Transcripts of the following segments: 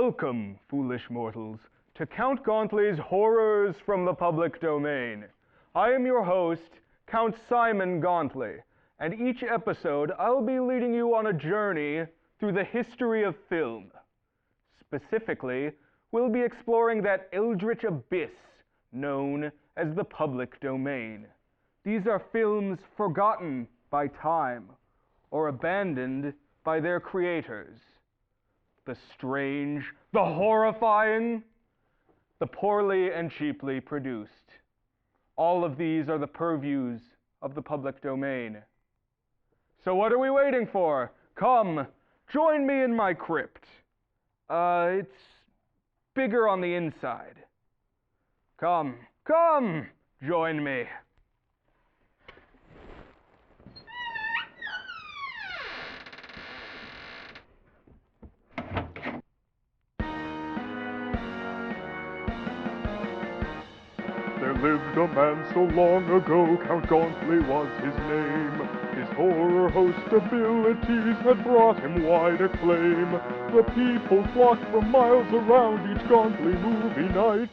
Welcome, foolish mortals, to Count Gauntly's Horrors from the Public Domain. I am your host, Count Simon Gauntly, and each episode I'll be leading you on a journey through the history of film. Specifically, we'll be exploring that eldritch abyss known as the public domain. These are films forgotten by time or abandoned by their creators. The strange, the horrifying, the poorly and cheaply produced. All of these are the purviews of the public domain. So what are we waiting for? Come, join me in my crypt. It's bigger on the inside. Come, join me. There lived a man so long ago, Count Gauntly was his name. His horror host abilities had brought him wide acclaim. The people flocked from miles around each Gauntly movie night,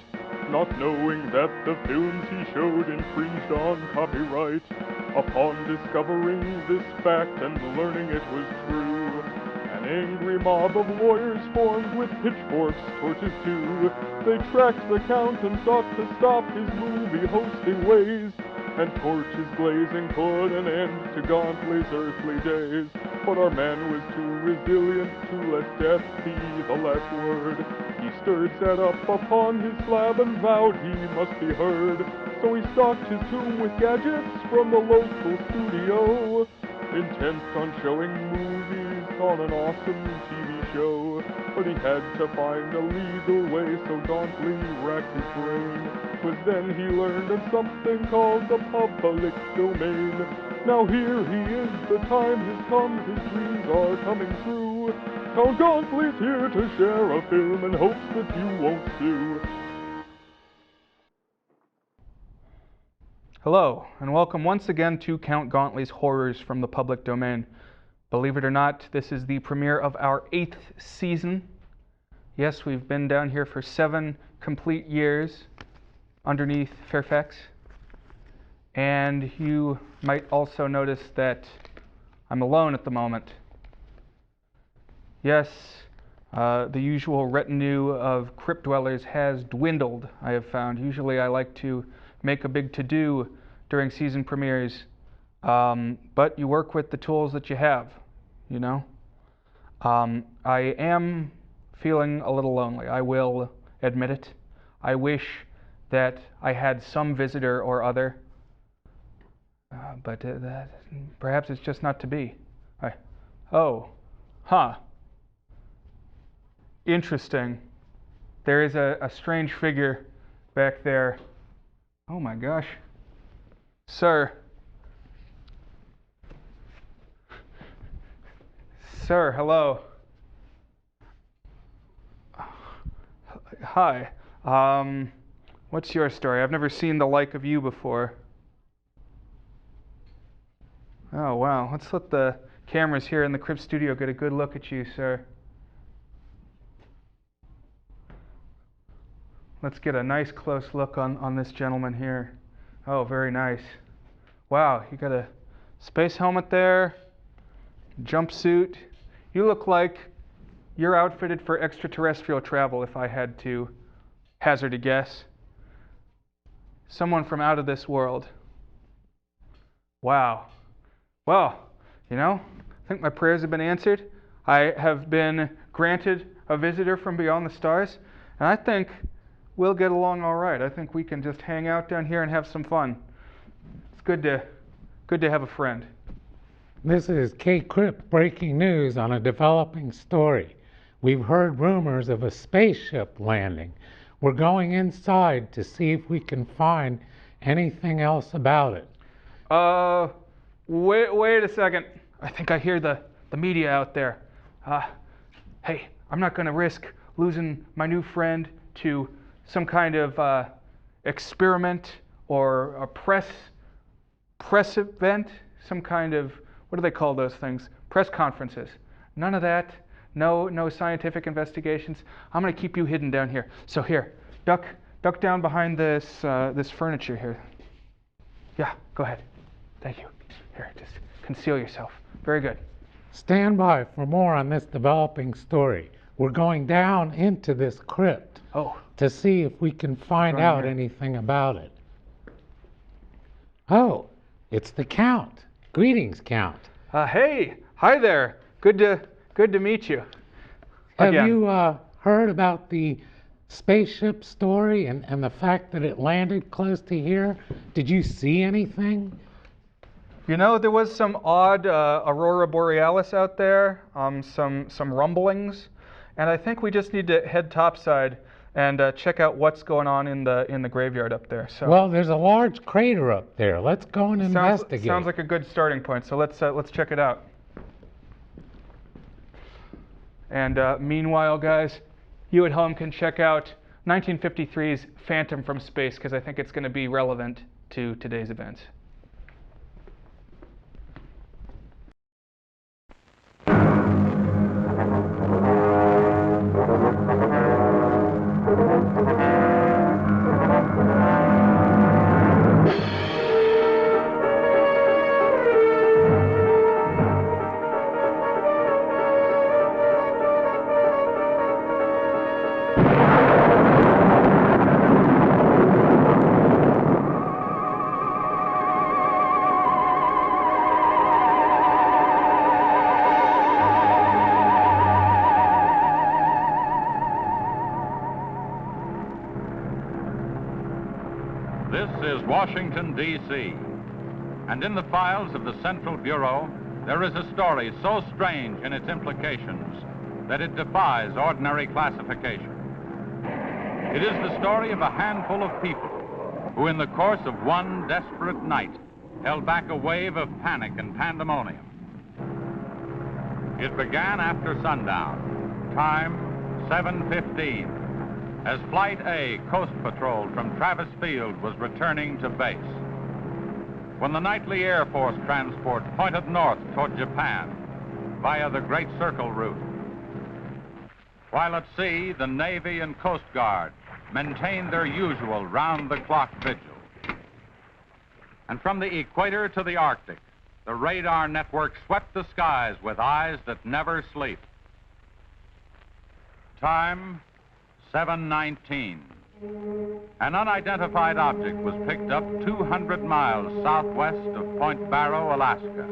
not knowing that the films he showed infringed on copyright. Upon discovering this fact and learning it was true, an angry mob of lawyers formed with pitchforks, torches too. They tracked the Count and sought to stop his movie hosting ways, and torches blazing put an end to Gauntly's earthly days. But our man was too resilient to let death be the last word. He stirred, sat up upon his slab, and vowed he must be heard. So he stocked his tomb with gadgets from the local studio, intent on showing movies on an awesome TV show. But he had to find a legal way, so Gauntly racked his brain. 'Twas then he learned of something called the public domain. Now here he is, the time has come, his dreams are coming true. Count Gauntly's here to share a film in hopes that you won't sue. Hello, and welcome once again to Count Gauntly's Horrors from the Public Domain. Believe it or not, this is the premiere of our 8th season. Yes, we've been down here for 7 complete years underneath Fairfax. And you might also notice that I'm alone at the moment. Yes, the usual retinue of crypt dwellers has dwindled, I have found. Usually I like to make a big to-do during season premieres, but you work with the tools that you have, you know? I am feeling a little lonely, I will admit it. I wish that I had some visitor or other, but perhaps it's just not to be. Interesting. There is a strange figure back there. Oh my gosh. Sir. Sir, hello. Hi. What's your story? I've never seen the like of you before. Oh wow. Let's let the cameras here in the Crypt Studio get a good look at you, sir. Let's get a nice close look on this gentleman here. Oh, very nice. Wow, you got a space helmet there, jumpsuit. You look like you're outfitted for extraterrestrial travel, if I had to hazard a guess. Someone from out of this world. Wow. Well, you know, I think my prayers have been answered. I have been granted a visitor from beyond the stars, and I think we'll get along all right. I think we can just hang out down here and have some fun. It's good to have a friend. This is K-Crypt breaking news on a developing story. We've heard rumors of a spaceship landing. We're going inside to see if we can find anything else about it. Wait a second. I think I hear the media out there. Hey, I'm not going to risk losing my new friend to some kind of experiment or a press event, some kind of, what do they call those things? Press conferences. None of that. No scientific investigations. I'm going to keep you hidden down here. So here, duck down behind this furniture here. Yeah, go ahead. Thank you. Here, just conceal yourself. Very good. Stand by for more on this developing story. We're going down into this crypt to see if we can find out anything about it. Oh, it's the Count. Greetings, Count. Hey, hi there. Good to meet you. Have you heard about the spaceship story and the fact that it landed close to here? Did you see anything? You know, there was some odd aurora borealis out there, some rumblings, and I think we just need to head topside and check out what's going on in the graveyard up there. So, well, there's a large crater up there. Let's go and investigate. Sounds like a good starting point. So let's check it out. And meanwhile, guys, you at home can check out 1953's Phantom from Space, because I think it's going to be relevant to today's events. This is Washington, D.C., and in the files of the Central Bureau, there is a story so strange in its implications that it defies ordinary classification. It is the story of a handful of people who, in the course of one desperate night, held back a wave of panic and pandemonium. It began after sundown, time 7:15. As Flight A Coast Patrol from Travis Field was returning to base, when the nightly Air Force transport pointed north toward Japan via the Great Circle route. While at sea, the Navy and Coast Guard maintained their usual round-the-clock vigil. And from the equator to the Arctic, the radar network swept the skies with eyes that never sleep. Time 7:19. An unidentified object was picked up 200 miles southwest of Point Barrow, Alaska.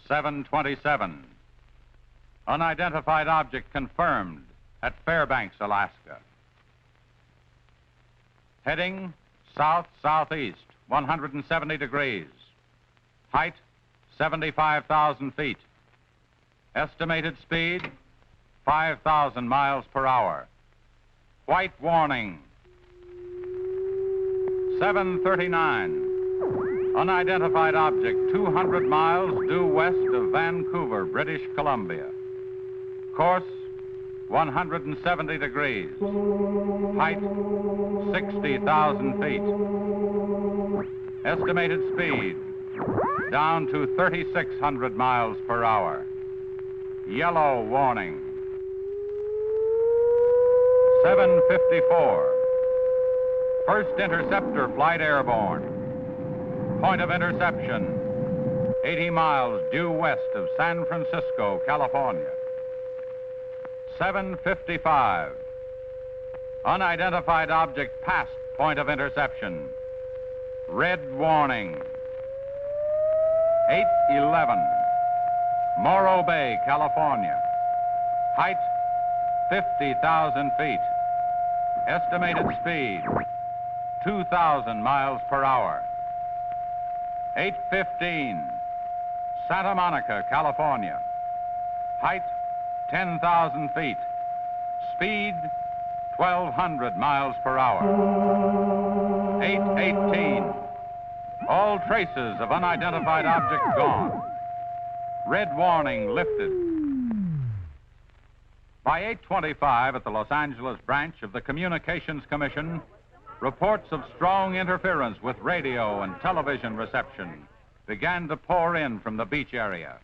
7:27. Unidentified object confirmed at Fairbanks, Alaska. Heading south-southeast, 170 degrees. Height, 75,000 feet. Estimated speed, 5,000 miles per hour. White warning. 7:39. Unidentified object 200 miles due west of Vancouver, British Columbia. Course 170 degrees. Height 60,000 feet. Estimated speed down to 3,600 miles per hour. Yellow warning. 7:54. First interceptor flight airborne. Point of interception, 80 miles due west of San Francisco, California. 7:55. Unidentified object past point of interception. Red warning. 8:11. Morro Bay, California. Height 50,000 feet. Estimated speed 2,000 miles per hour. 8:15. Santa Monica, California. Height 10,000 feet. Speed 1,200 miles per hour. 8:18. All traces of unidentified object gone. Red warning lifted. By 8:25 at the Los Angeles branch of the Communications Commission, reports of strong interference with radio and television reception began to pour in from the beach area.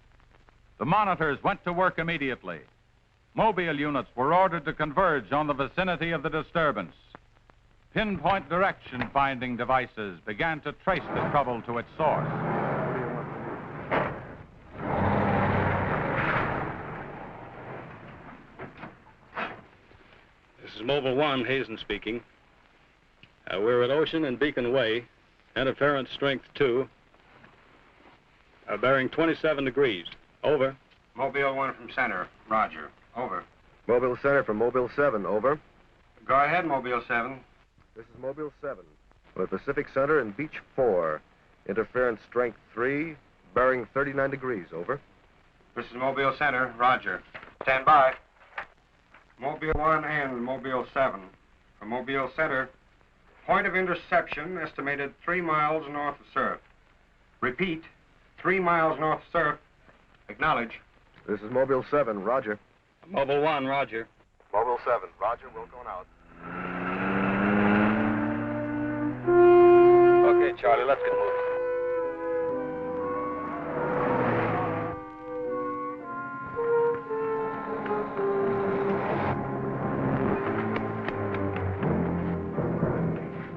The monitors went to work immediately. Mobile units were ordered to converge on the vicinity of the disturbance. Pinpoint direction finding devices began to trace the trouble to its source. This is Mobile 1, Hazen speaking. We're at Ocean and Beacon Way, interference strength 2, bearing 27 degrees. Over. Mobile 1 from center. Roger. Over. Mobile Center from Mobile 7, over. Go ahead, Mobile 7. This is Mobile 7. With Pacific Center and Beach 4. Interference strength 3, bearing 39 degrees, over. This is Mobile Center. Roger. Stand by. Mobile 1 and Mobile 7. From Mobile Center, point of interception estimated 3 miles north of surf. Repeat, 3 miles north of surf. Acknowledge. This is Mobile 7, roger. Mobile 1, roger. Mobile 7, roger, we're going out. Okay, Charlie, let's get moving.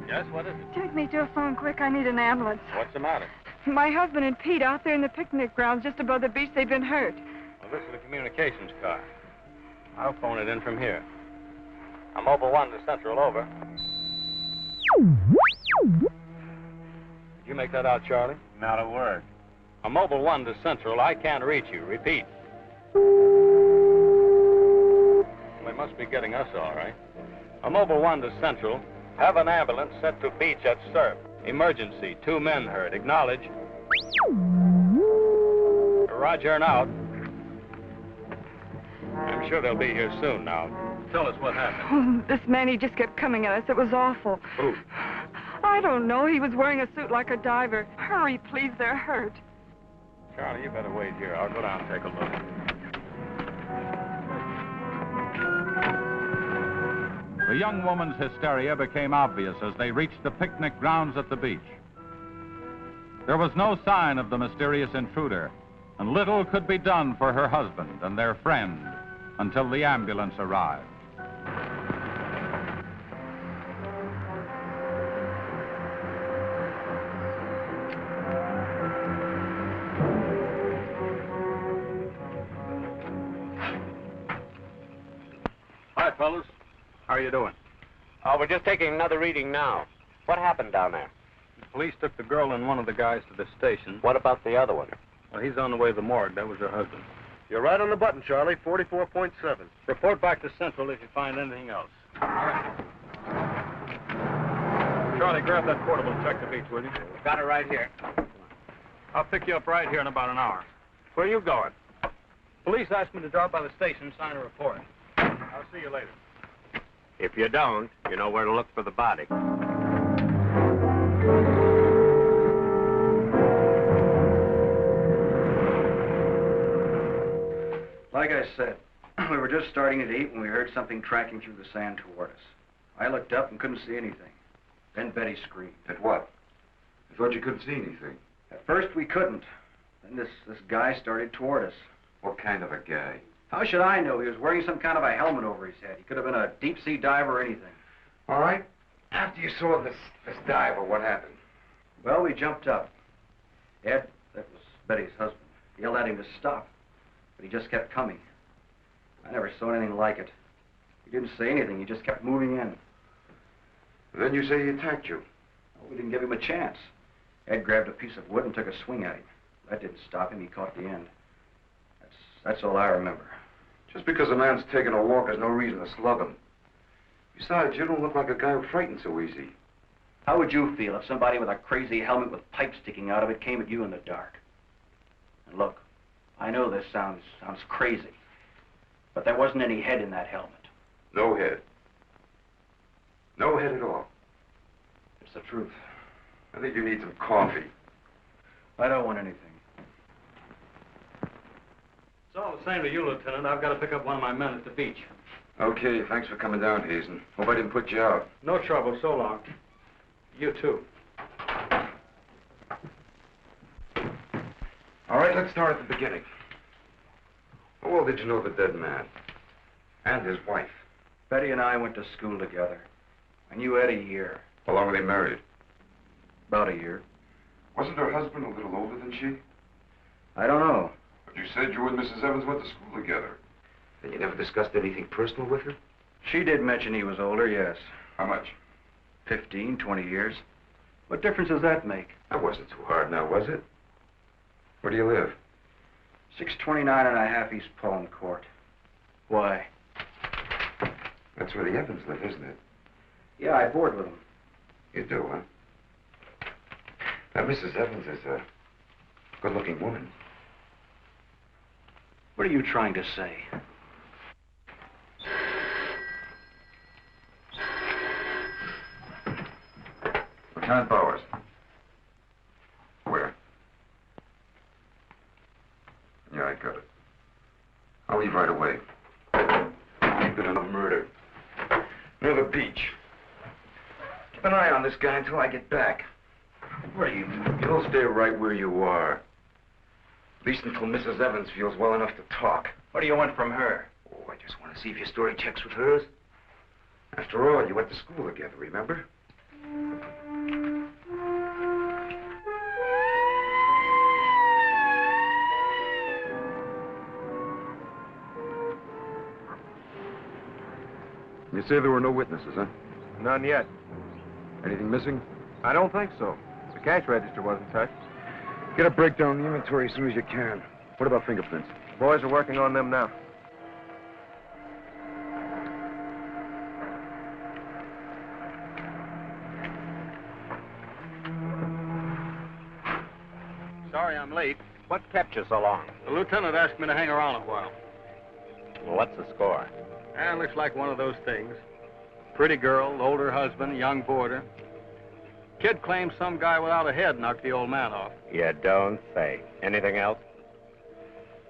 Yes, what is it? Take me to a phone quick. I need an ambulance. What's the matter? My husband and Pete out there in the picnic grounds just above the beach. They've been hurt. Well, this is the communications car. I'll phone it in from here. I'm Mobile 1 to Central, over. Did you make that out, Charlie? Not a word. I'm Mobile 1 to Central. I can't reach you. Repeat. They must be getting us all right. I'm Mobile 1 to Central. Have an ambulance sent to beach at surf. Emergency. 2 men hurt. Acknowledge. Roger and out. I'm sure they'll be here soon now. Tell us what happened. Oh, this man, he just kept coming at us. It was awful. Who? I don't know. He was wearing a suit like a diver. Hurry, please. They're hurt. Charlie, you better wait here. I'll go down and take a look. The young woman's hysteria became obvious as they reached the picnic grounds at the beach. There was no sign of the mysterious intruder, and little could be done for her husband and their friend until the ambulance arrived. Hi, fellas. How are you doing? We're just taking another reading now. What happened down there? The police took the girl and one of the guys to the station. What about the other one? Well, he's on the way to the morgue. That was her husband. You're right on the button, Charlie, 44.7. Report back to Central if you find anything else. All right. Charlie, grab that portable and check the beach, will you? Got it right here. I'll pick you up right here in about an hour. Where are you going? Police asked me to drop by the station and sign a report. I'll see you later. If you don't, you know where to look for the body. Like I said, we were just starting to eat when we heard something tracking through the sand toward us. I looked up and couldn't see anything. Then Betty screamed. At what? I thought you couldn't see anything. At first we couldn't. Then this guy started toward us. What kind of a guy? How should I know? He was wearing some kind of a helmet over his head. He could have been a deep-sea diver or anything. All right. After you saw this diver, what happened? Well, we jumped up. Ed, that was Betty's husband, yelled at him to stop, but he just kept coming. I never saw anything like it. He didn't say anything. He just kept moving in. Then you say he attacked you. Well, we didn't give him a chance. Ed grabbed a piece of wood and took a swing at him. That didn't stop him. He caught the end. That's all I remember. Just because a man's taking a walk is no reason to slug him. Besides, you don't look like a guy who frightens so easy. How would you feel if somebody with a crazy helmet with pipes sticking out of it came at you in the dark? And look, I know this sounds crazy, but there wasn't any head in that helmet. No head. No head at all. It's the truth. I think you need some coffee. I don't want anything. It's all the same to you, Lieutenant. I've got to pick up one of my men at the beach. Okay, thanks for coming down, Hazen. Hope I didn't put you out. No trouble. So long. You too. All right, let's start at the beginning. How well did you know the dead man? And his wife? Betty and I went to school together. I knew Ed a year. How long were they married? About a year. Wasn't her husband a little older than she? I don't know. But you said you and Mrs. Evans went to school together. And you never discussed anything personal with her? She did mention he was older, yes. How much? 15, 20 years. What difference does that make? That wasn't too hard now, was it? Where do you live? 629 and a half East Palm Court. Why? That's where the Evans live, isn't it? Yeah, I board with them. You do, huh? Now, Mrs. Evans is a good-looking woman. What are you trying to say? Lieutenant Bowers. Where? Yeah, I got it. I'll leave right away. Keep it on a murder. Near the beach. Keep an eye on this guy until I get back. What do you mean? You'll stay right where you are. At least until Mrs. Evans feels well enough to talk. What do you want from her? Oh, I just want to see if your story checks with hers. After all, you went to school together, remember? You say there were no witnesses, huh? None yet. Anything missing? I don't think so. The cash register wasn't touched. Get a breakdown of the inventory as soon as you can. What about fingerprints? The boys are working on them now. Sorry I'm late. What kept you so long? The lieutenant asked me to hang around a while. Well, what's the score? And looks like one of those things. Pretty girl, older husband, young boarder. Kid claims some guy without a head knocked the old man off. You don't say. Anything else?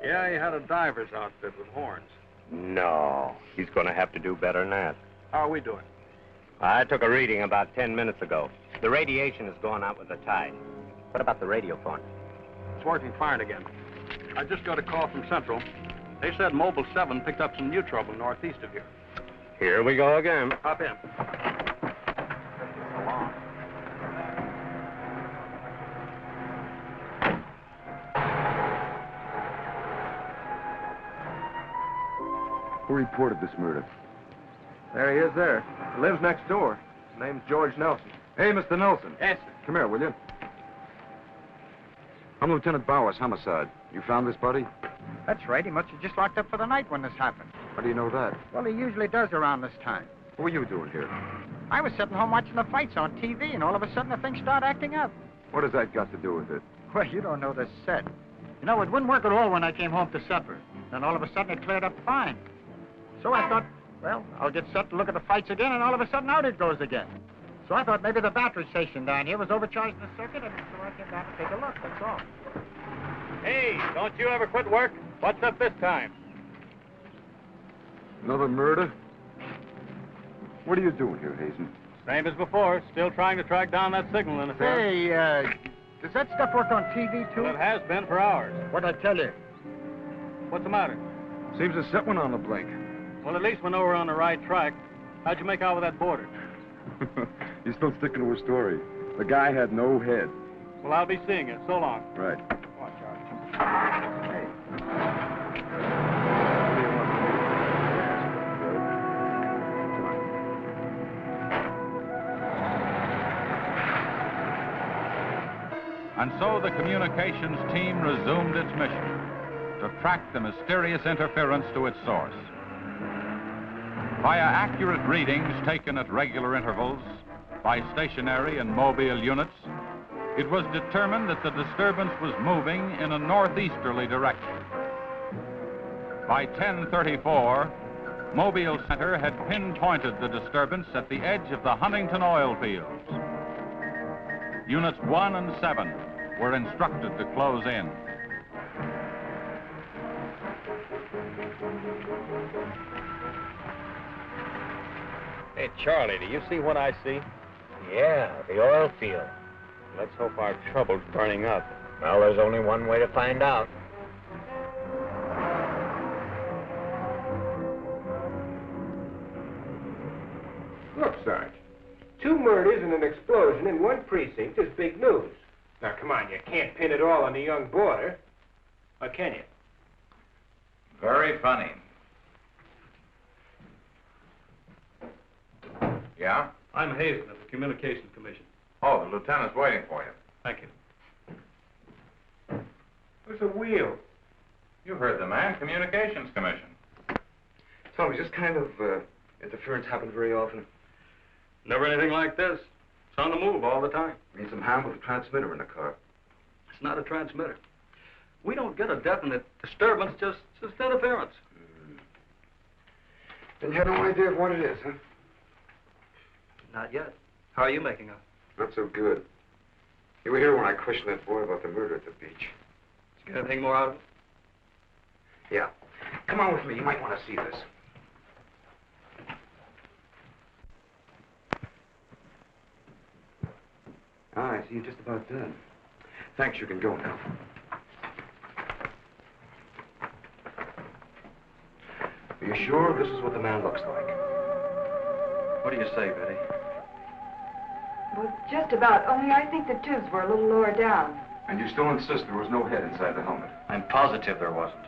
Yeah, he had a diver's outfit with horns. No. He's going to have to do better than that. How are we doing? I took a reading about 10 minutes ago. The radiation is going out with the tide. What about the radio phone? It's working fine again. I just got a call from Central. They said Mobile 7 picked up some new trouble northeast of here. Here we go again. Hop in. Who reported this murder? There he is there. He lives next door. His name's George Nelson. Hey, Mr. Nelson. Yes, sir. Come here, will you? I'm Lieutenant Bowers, homicide. You found this body? That's right. He must have just locked up for the night when this happened. How do you know that? Well, he usually does around this time. What were you doing here? I was sitting home watching the fights on TV, and all of a sudden the thing started acting up. What has that got to do with it? Well, you don't know the set. You know, it wouldn't work at all when I came home to supper. Then all of a sudden it cleared up fine. So I thought, well, I'll get set to look at the fights again, and all of a sudden out it goes again. So I thought maybe the battery station down here was overcharging the circuit, and so I came down to take a look, that's all. Hey, don't you ever quit work? What's up this time? Another murder? What are you doing here, Hazen? Same as before. Still trying to track down that signal interference. Hey, does that stuff work on TV, too? Well, it has been for hours. What'd I tell you? What's the matter? Seems to set one on the blink. Well, at least we know we're on the right track. How'd you make out with that boarder? You're still sticking to a story. The guy had no head. Well, I'll be seeing you. So long. Right. Watch out. Hey. And so the communications team resumed its mission to track the mysterious interference to its source. Via accurate readings taken at regular intervals by stationary and mobile units, it was determined that the disturbance was moving in a northeasterly direction. By 10:34, Mobile Center had pinpointed the disturbance at the edge of the Huntington oil fields. Units 1 and 7 were instructed to close in. Hey, Charlie, do you see what I see? Yeah, the oil field. Let's hope our trouble's burning up. Well, there's only one way to find out. Look, Sarge, 2 murders and an explosion in one precinct is big news. Now, come on, you can't pin it all on the young boarder. Or can you? Very funny. Yeah? I'm Hazen of the Communications Commission. Oh, the lieutenant's waiting for you. Thank you. Where's the wheel? You heard the man, Communications Commission. Tom, does this kind of interference happen very often? Never anything like this. It's on the move all the time. I mean, some ham with a transmitter in the car. It's not a transmitter. We don't get a definite disturbance, just interference. Then you have no idea of what it is, huh? Not yet. How are you making out? Not so good. You were here when I questioned that boy about the murder at the beach. Did you get anything more out of it? Yeah. Come on with me. You might want to see this. Ah, I see you're just about done. Thanks, you can go now. Are you sure this is what the man looks like? What do you say, Betty? Well, just about, only I think the tubes were a little lower down. And you still insist there was no head inside the helmet? I'm positive there wasn't.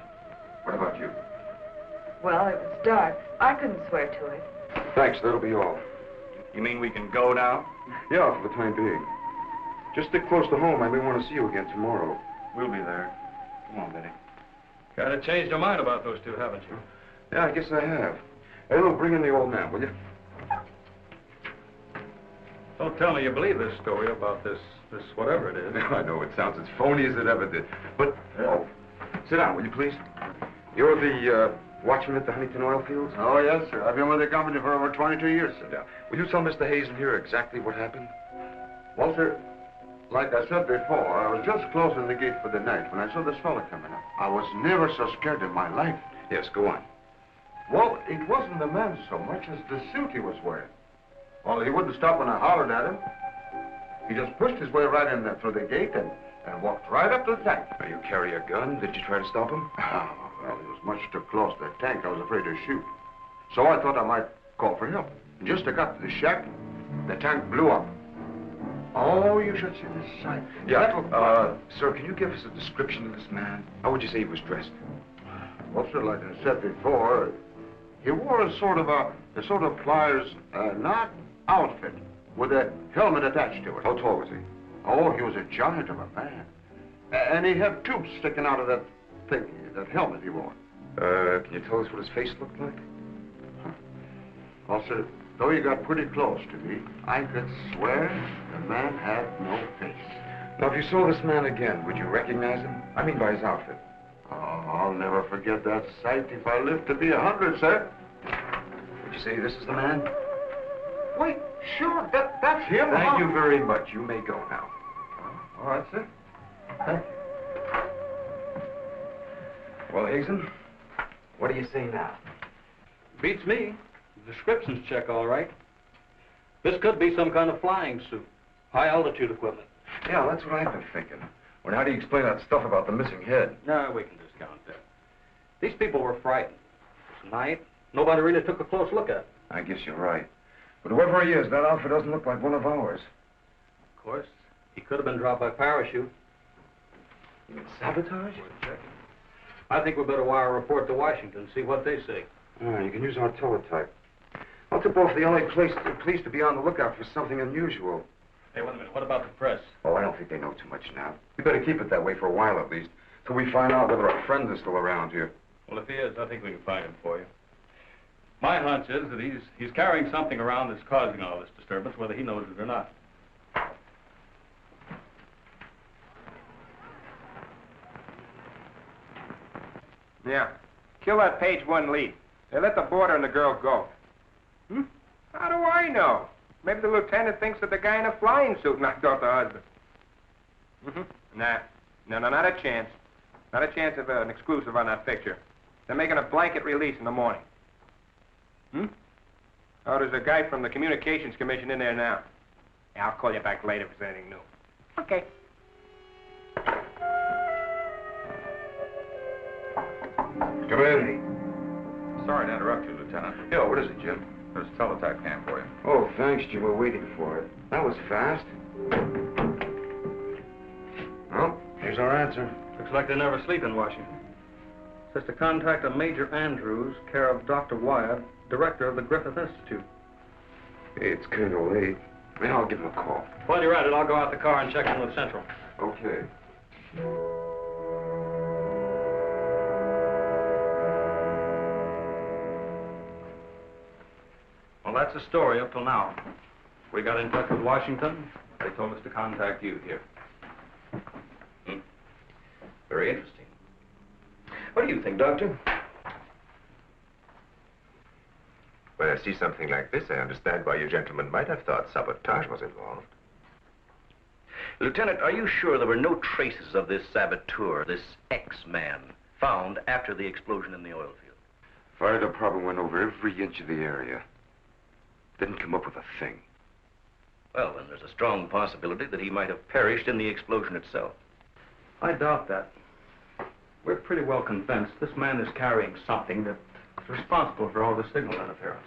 What about you? Well, it was dark. I couldn't swear to it. Thanks, that'll be all. You mean we can go now? Yeah, for the time being. Just stick close to home. I may want to see you again tomorrow. We'll be there. Come on, Betty. Kind of changed your mind about those two, haven't you? Yeah, I guess I have. Hey, look, bring in the old man, will you? Don't tell me you believe this story about this whatever it is. I know, it sounds as phony as it ever did. But, oh, sit down, will you, please? You're the watchman at the Huntington oil fields? Oh, yes, sir. I've been with the company for over 22 years, sir. Yeah. Will you tell Mr. Hazen here exactly what happened? Well, sir, like I said before, I was just closing the gate for the night when I saw this fella coming up. I was never so scared in my life. Yes, go on. Well, it wasn't the man so much as the suit he was wearing. Well, he wouldn't stop when I hollered at him. He just pushed his way right in there through the gate and walked right up to the tank. Now, you carry a gun? Did you try to stop him? Oh, well, he was much too close to the tank. I was afraid to shoot. So I thought I might call for help. And just as I got to the shack, the tank blew up. Oh, you should see the sight. Yeah, sir, can you give us a description of this man? How would you say he was dressed? Well, sir, like I said before, he wore a sort of pliers, not outfit, with a helmet attached to it. How tall was he? Oh, he was a giant of a man. And he had tubes sticking out of that thing, that helmet he wore. Can you tell us what his face looked like? Huh. Well, sir, though he got pretty close to me, I could swear the man had no face. Now, if you saw this man again, would you recognize him? I mean by his outfit. Oh, I'll never forget that sight if I live to be 100, sir. Would you say this is the man? Wait, sure, that's him. Thank you very much. You may go now. All right, sir. Thank you. Well, Hazen, what do you say now? Beats me. The descriptions check all right. This could be some kind of flying suit. High altitude equipment. Yeah, that's what I've been thinking. Well, how do you explain that stuff about the missing head? No, we can discount that. These people were frightened. It's night. Nobody really took a close look at it. I guess you're right. But whoever he is, that outfit doesn't look like one of ours. Of course, he could have been dropped by parachute. You mean sabotage? I think we better wire a report to Washington, see what they say. You can use our teletype. I'll tip off the LA police to be on the lookout for something unusual. Hey, wait a minute. What about the press? Oh, I don't think they know too much now. We better keep it that way for a while at least, till we find out whether our friend is still around here. Well, if he is, I think we can find him for you. My hunch is that he's carrying something around that's causing all this disturbance, whether he knows it or not. Yeah. Kill that page 1 lead. They let the boarder and the girl go. Hmm? How do I know? Maybe the lieutenant thinks that the guy in a flying suit knocked off the husband. Mm-hmm. Nah. No, not a chance. Not a chance of an exclusive on that picture. They're making a blanket release in the morning. Hmm? Oh, there's a guy from the Communications Commission in there now. Yeah, I'll call you back later if there's anything new. Okay. Come in. Sorry to interrupt you, Lieutenant. Yeah, what is it, Jim? There's a teletype cam for you. Oh, thanks, Jim. We're waiting for it. That was fast. Well, here's our answer. Looks like they never sleep in Washington. Says to contact a Major Andrews, care of Dr. Wyatt, director of the Griffith Institute. It's kind of late. Maybe I'll give him a call. While you're at it, I'll go out the car and check in with Central. Okay. Well, that's the story up till now. We got in touch with Washington. They told us to contact you here. Very interesting. What do you think, Doctor? When I see something like this, I understand why you gentlemen might have thought sabotage was involved. Lieutenant, are you sure there were no traces of this saboteur, this X-man, found after the explosion in the oil field? Fire department went over every inch of the area. Didn't come up with a thing. Well, then there's a strong possibility that he might have perished in the explosion itself. I doubt that. We're pretty well convinced this man is carrying something that's responsible for all the signal interference.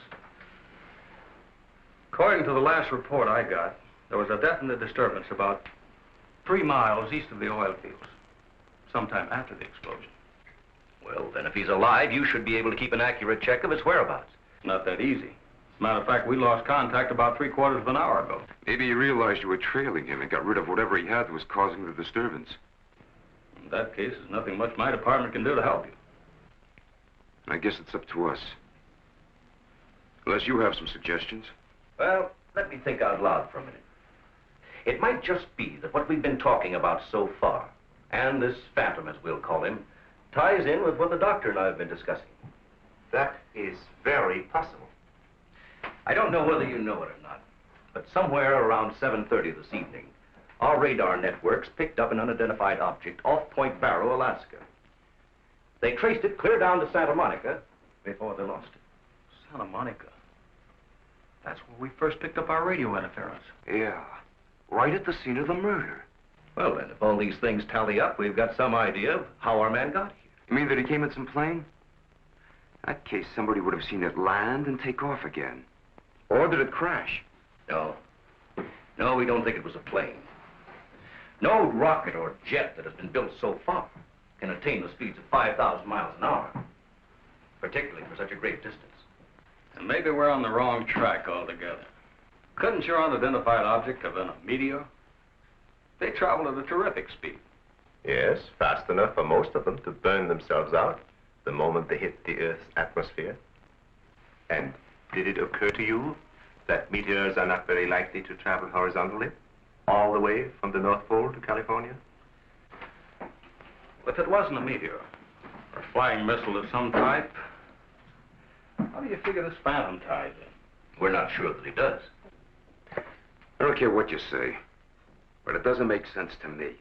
According to the last report I got, there was a definite disturbance about 3 miles east of the oil fields, sometime after the explosion. Well, then if he's alive, you should be able to keep an accurate check of his whereabouts. Not that easy. As a matter of fact, we lost contact about 3/4 of an hour ago. Maybe he realized you were trailing him and got rid of whatever he had that was causing the disturbance. In that case, there's nothing much my department can do to help you. I guess it's up to us. Unless you have some suggestions. Well, let me think out loud for a minute. It might just be that what we've been talking about so far, and this phantom, as we'll call him, ties in with what the doctor and I have been discussing. That is very possible. I don't know whether you know it or not, but somewhere around 7:30 this evening, our radar networks picked up an unidentified object off Point Barrow, Alaska. They traced it clear down to Santa Monica before they lost it. Santa Monica? That's where we first picked up our radio interference. Yeah, right at the scene of the murder. Well, then, if all these things tally up, we've got some idea of how our man got here. You mean that he came in some plane? In that case, somebody would have seen it land and take off again. Or did it crash? No. No, we don't think it was a plane. No rocket or jet that has been built so far can attain the speeds of 5,000 miles an hour, particularly for such a great distance. And maybe we're on the wrong track altogether. Couldn't your unidentified object have been a meteor? They travel at a terrific speed. Yes, fast enough for most of them to burn themselves out the moment they hit the Earth's atmosphere. And did it occur to you that meteors are not very likely to travel horizontally, all the way from the North Pole to California? If it wasn't a meteor, or a flying missile of some type, how do you figure this phantom ties in? We're not sure that he does. I don't care what you say, but it doesn't make sense to me.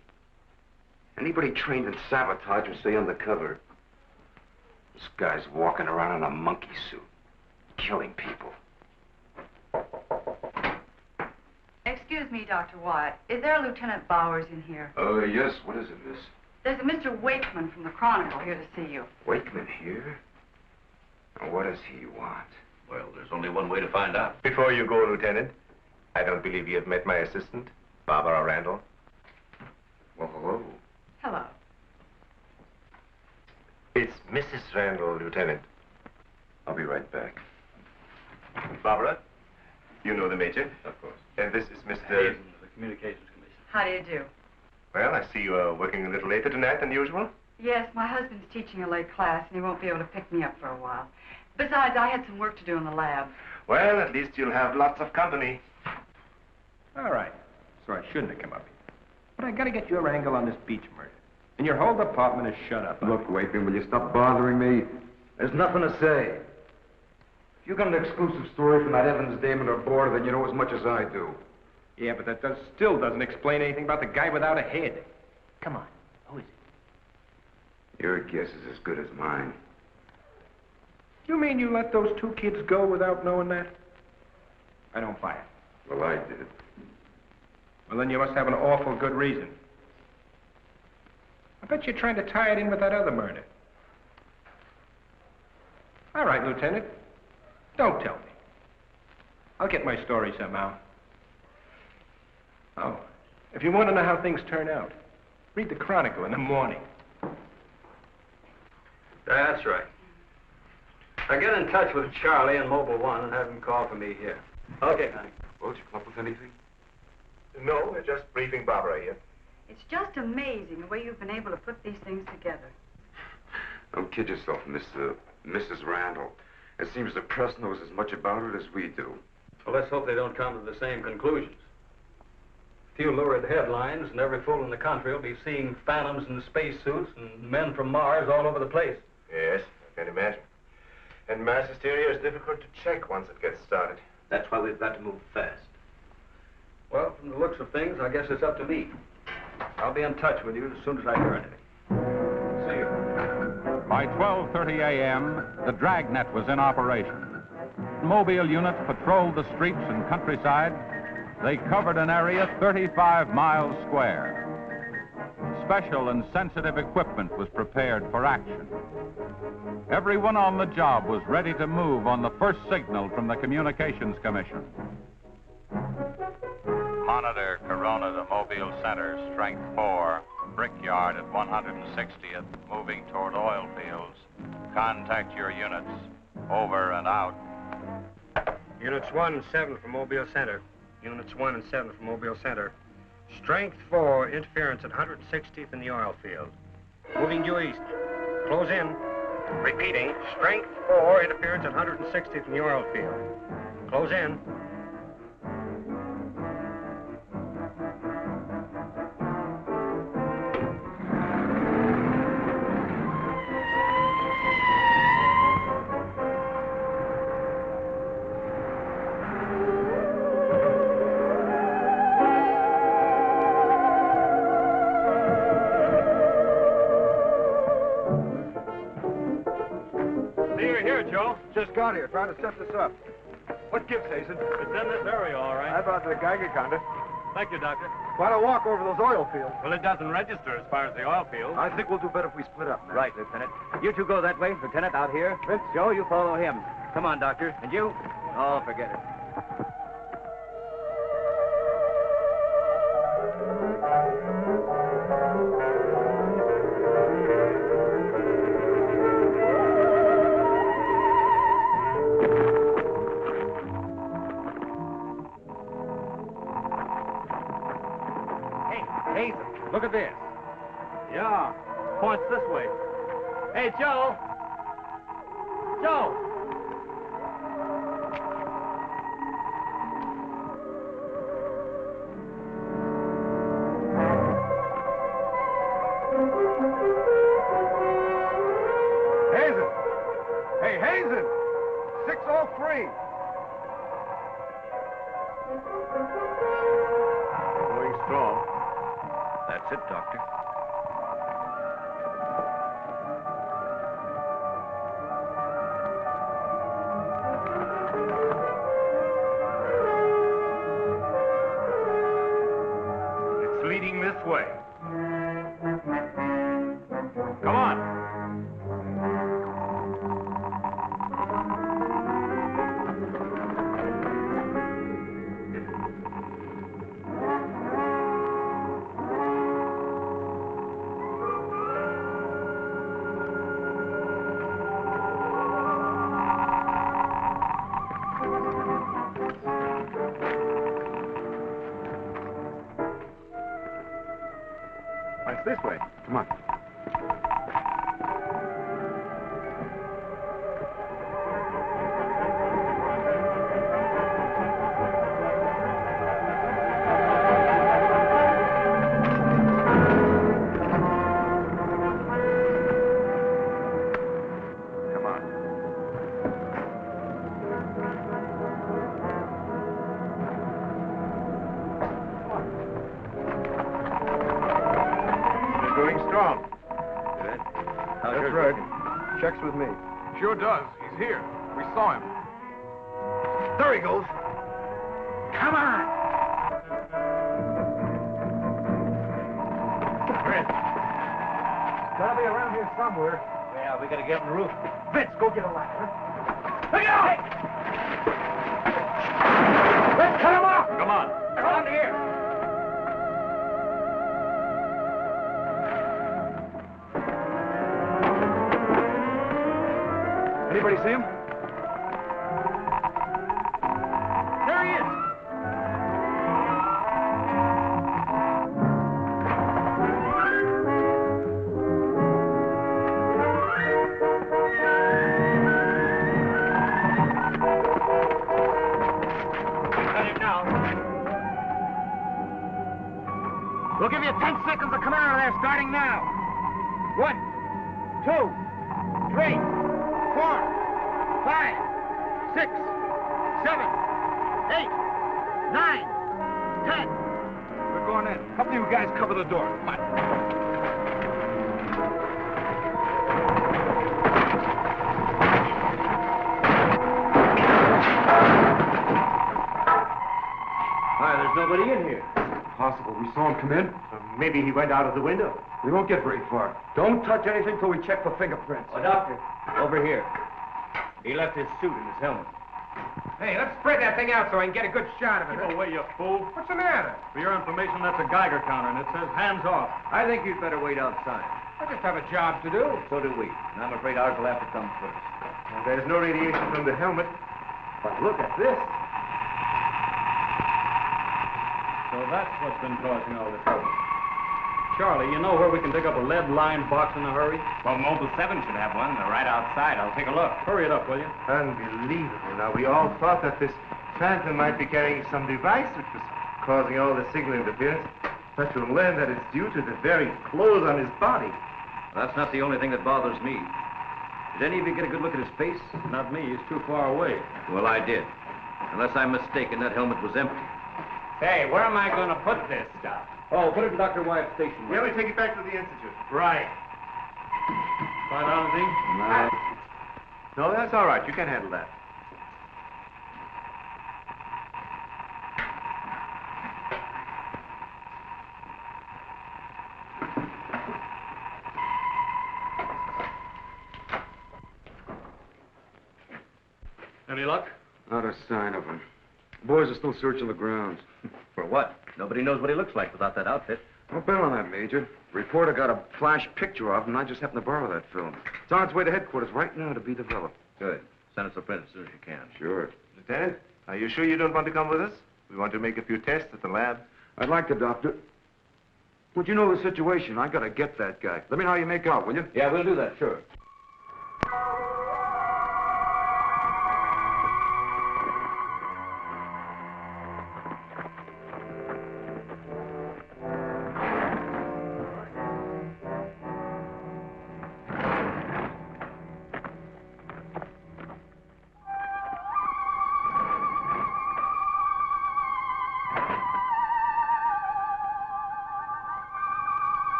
Anybody trained in sabotage would stay undercover. This guy's walking around in a monkey suit, killing people. Excuse me, Dr. Wyatt. Is there a Lieutenant Bowers in here? Oh, yes. What is it, miss? There's a Mr. Wakeman from the Chronicle here to see you. Wakeman here? And what does he want? Well, there's only one way to find out. Before you go, Lieutenant, I don't believe you have met my assistant, Barbara Randall. Well, hello. Hello. It's Mrs. Randall, Lieutenant. I'll be right back. Barbara, you know the Major? Of course. And this is Mr. Hayden of the Communications Commission. How do you do? Well, I see you are working a little later tonight than usual. Yes, my husband's teaching a late class, and he won't be able to pick me up for a while. Besides, I had some work to do in the lab. Well, at least you'll have lots of company. All right. So I shouldn't have come up here. But I gotta get your angle on this Beach murder. And your whole department is shut up. Look, Wakeman, will you stop bothering me? There's nothing to say. If you got an exclusive story from that Evans Damon or Board, then you know as much as I do. Yeah, but that still doesn't explain anything about the guy without a head. Come on. Who is it? Your guess is as good as mine. You mean you let those 2 kids go without knowing that? I don't buy it. Well, I did. Well, then you must have an awful good reason. I bet you're trying to tie it in with that other murder. All right, Lieutenant. Don't tell me. I'll get my story somehow. Oh, if you want to know how things turn out, read the Chronicle in the morning. That's right. Now get in touch with Charlie in Mobile 1 and have him call for me here. Okay, honey. Well, did you come up with anything? No, we're just briefing Barbara here. It's just amazing the way you've been able to put these things together. Don't kid yourself, Mrs. Randall. It seems the press knows as much about it as we do. Well, let's hope they don't come to the same conclusions. A few lurid headlines, and every fool in the country will be seeing phantoms in spacesuits and men from Mars all over the place. Yes, I can imagine. And mass hysteria is difficult to check once it gets started. That's why we've got to move fast. Well, from the looks of things, I guess it's up to me. I'll be in touch with you as soon as I hear anything. See you. By 12:30 a.m., the dragnet was in operation. Mobile units patrolled the streets and countryside. They covered an area 35 miles square. Special and sensitive equipment was prepared for action. Everyone on the job was ready to move on the first signal from the Communications Commission. Monitor Corona to Mobile Center, strength 4, brickyard at 160th, moving toward oil fields. Contact your units. Over and out. Units 1 and 7 from Mobile Center. Units 1 and 7 from Mobile Center. Strength 4, interference at 160th in the oil field. Moving due east. Close in. Repeating, strength 4, interference at 160th in the oil field. Close in. Just got here, trying to set this up. What gives, Hazen? It's in this area, all right. I brought the Geiger counter. Thank you, Doctor. Quite a walk over those oil fields. Well, it doesn't register as far as the oil field. I think we'll do better if we split up. Right, Lieutenant. You two go that way. Lieutenant, out here. Vince. Joe, you follow him. Come on, Doctor. And you? Oh, forget it. Look at this. Yeah, points this way. Hey, Joe! Joe! Hazen! Hey, Hazen! 603! Going strong. That's it, Doctor. It's leading this way. Come on. It's this way. Come on. Come on. Going strong. Good. That's right. Checks with me. Sure does. He's here. We saw him. There he goes. Come on. Vince. Gotta be around here somewhere. Yeah, we gotta get on the roof. Vince, go get a ladder. Look out! Let's cut him off! Come on. Around here. Anybody see him? There he is. Got him now. We'll give you 10 seconds to come out of there, starting now. 1, 2, 3, 4, 5, 6, 7, 8, 9, 10. We're going in. Help you guys cover the door. Come on. Why, there's nobody in here. Possible. We saw him come in. Maybe he went out of the window. We won't get very far. Don't touch anything till we check for fingerprints. Oh, Doctor, over here. He left his suit and his helmet. Hey, let's spread that thing out so I can get a good shot of it. Keep away, you fool. What's the matter? For your information, that's a Geiger counter, and it says hands off. I think you'd better wait outside. I just have a job to do. So do we. And I'm afraid ours will have to come first. Well, there's no radiation from the helmet. But look at this. So that's what's been causing all the trouble. Charlie, you know where we can pick up a lead-lined box in a hurry? Well, Mobile 7 should have one. They're right outside. I'll take a look. Hurry it up, will you? Unbelievable. Now, we all thought that this phantom might be carrying some device which was causing all the signal interference. But to learn that it's due to the very clothes on his body. That's not the only thing that bothers me. Did any of you get a good look at his face? Not me. He's too far away. Well, I did. Unless I'm mistaken, that helmet was empty. Say, where am I going to put this stuff? Oh, put it in Dr. Wyatt's station. Yeah, we take it back to the Institute. Right. Find out anything? No, that's all right. You can handle that. Any luck? Not a sign of him. Boys are still searching the grounds. For what? Nobody knows what he looks like without that outfit. I'll bet on that, Major. Reporter got a flash picture of him, and I just happened to borrow that film. It's on its way to headquarters right now to be developed. Good. Send us a print as soon as you can. Sure. Lieutenant, are you sure you don't want to come with us? We want to make a few tests at the lab. I'd like to, Doctor. But you know the situation. I gotta get that guy. Let me know how you make out, will you? Yeah, we'll do that, sure.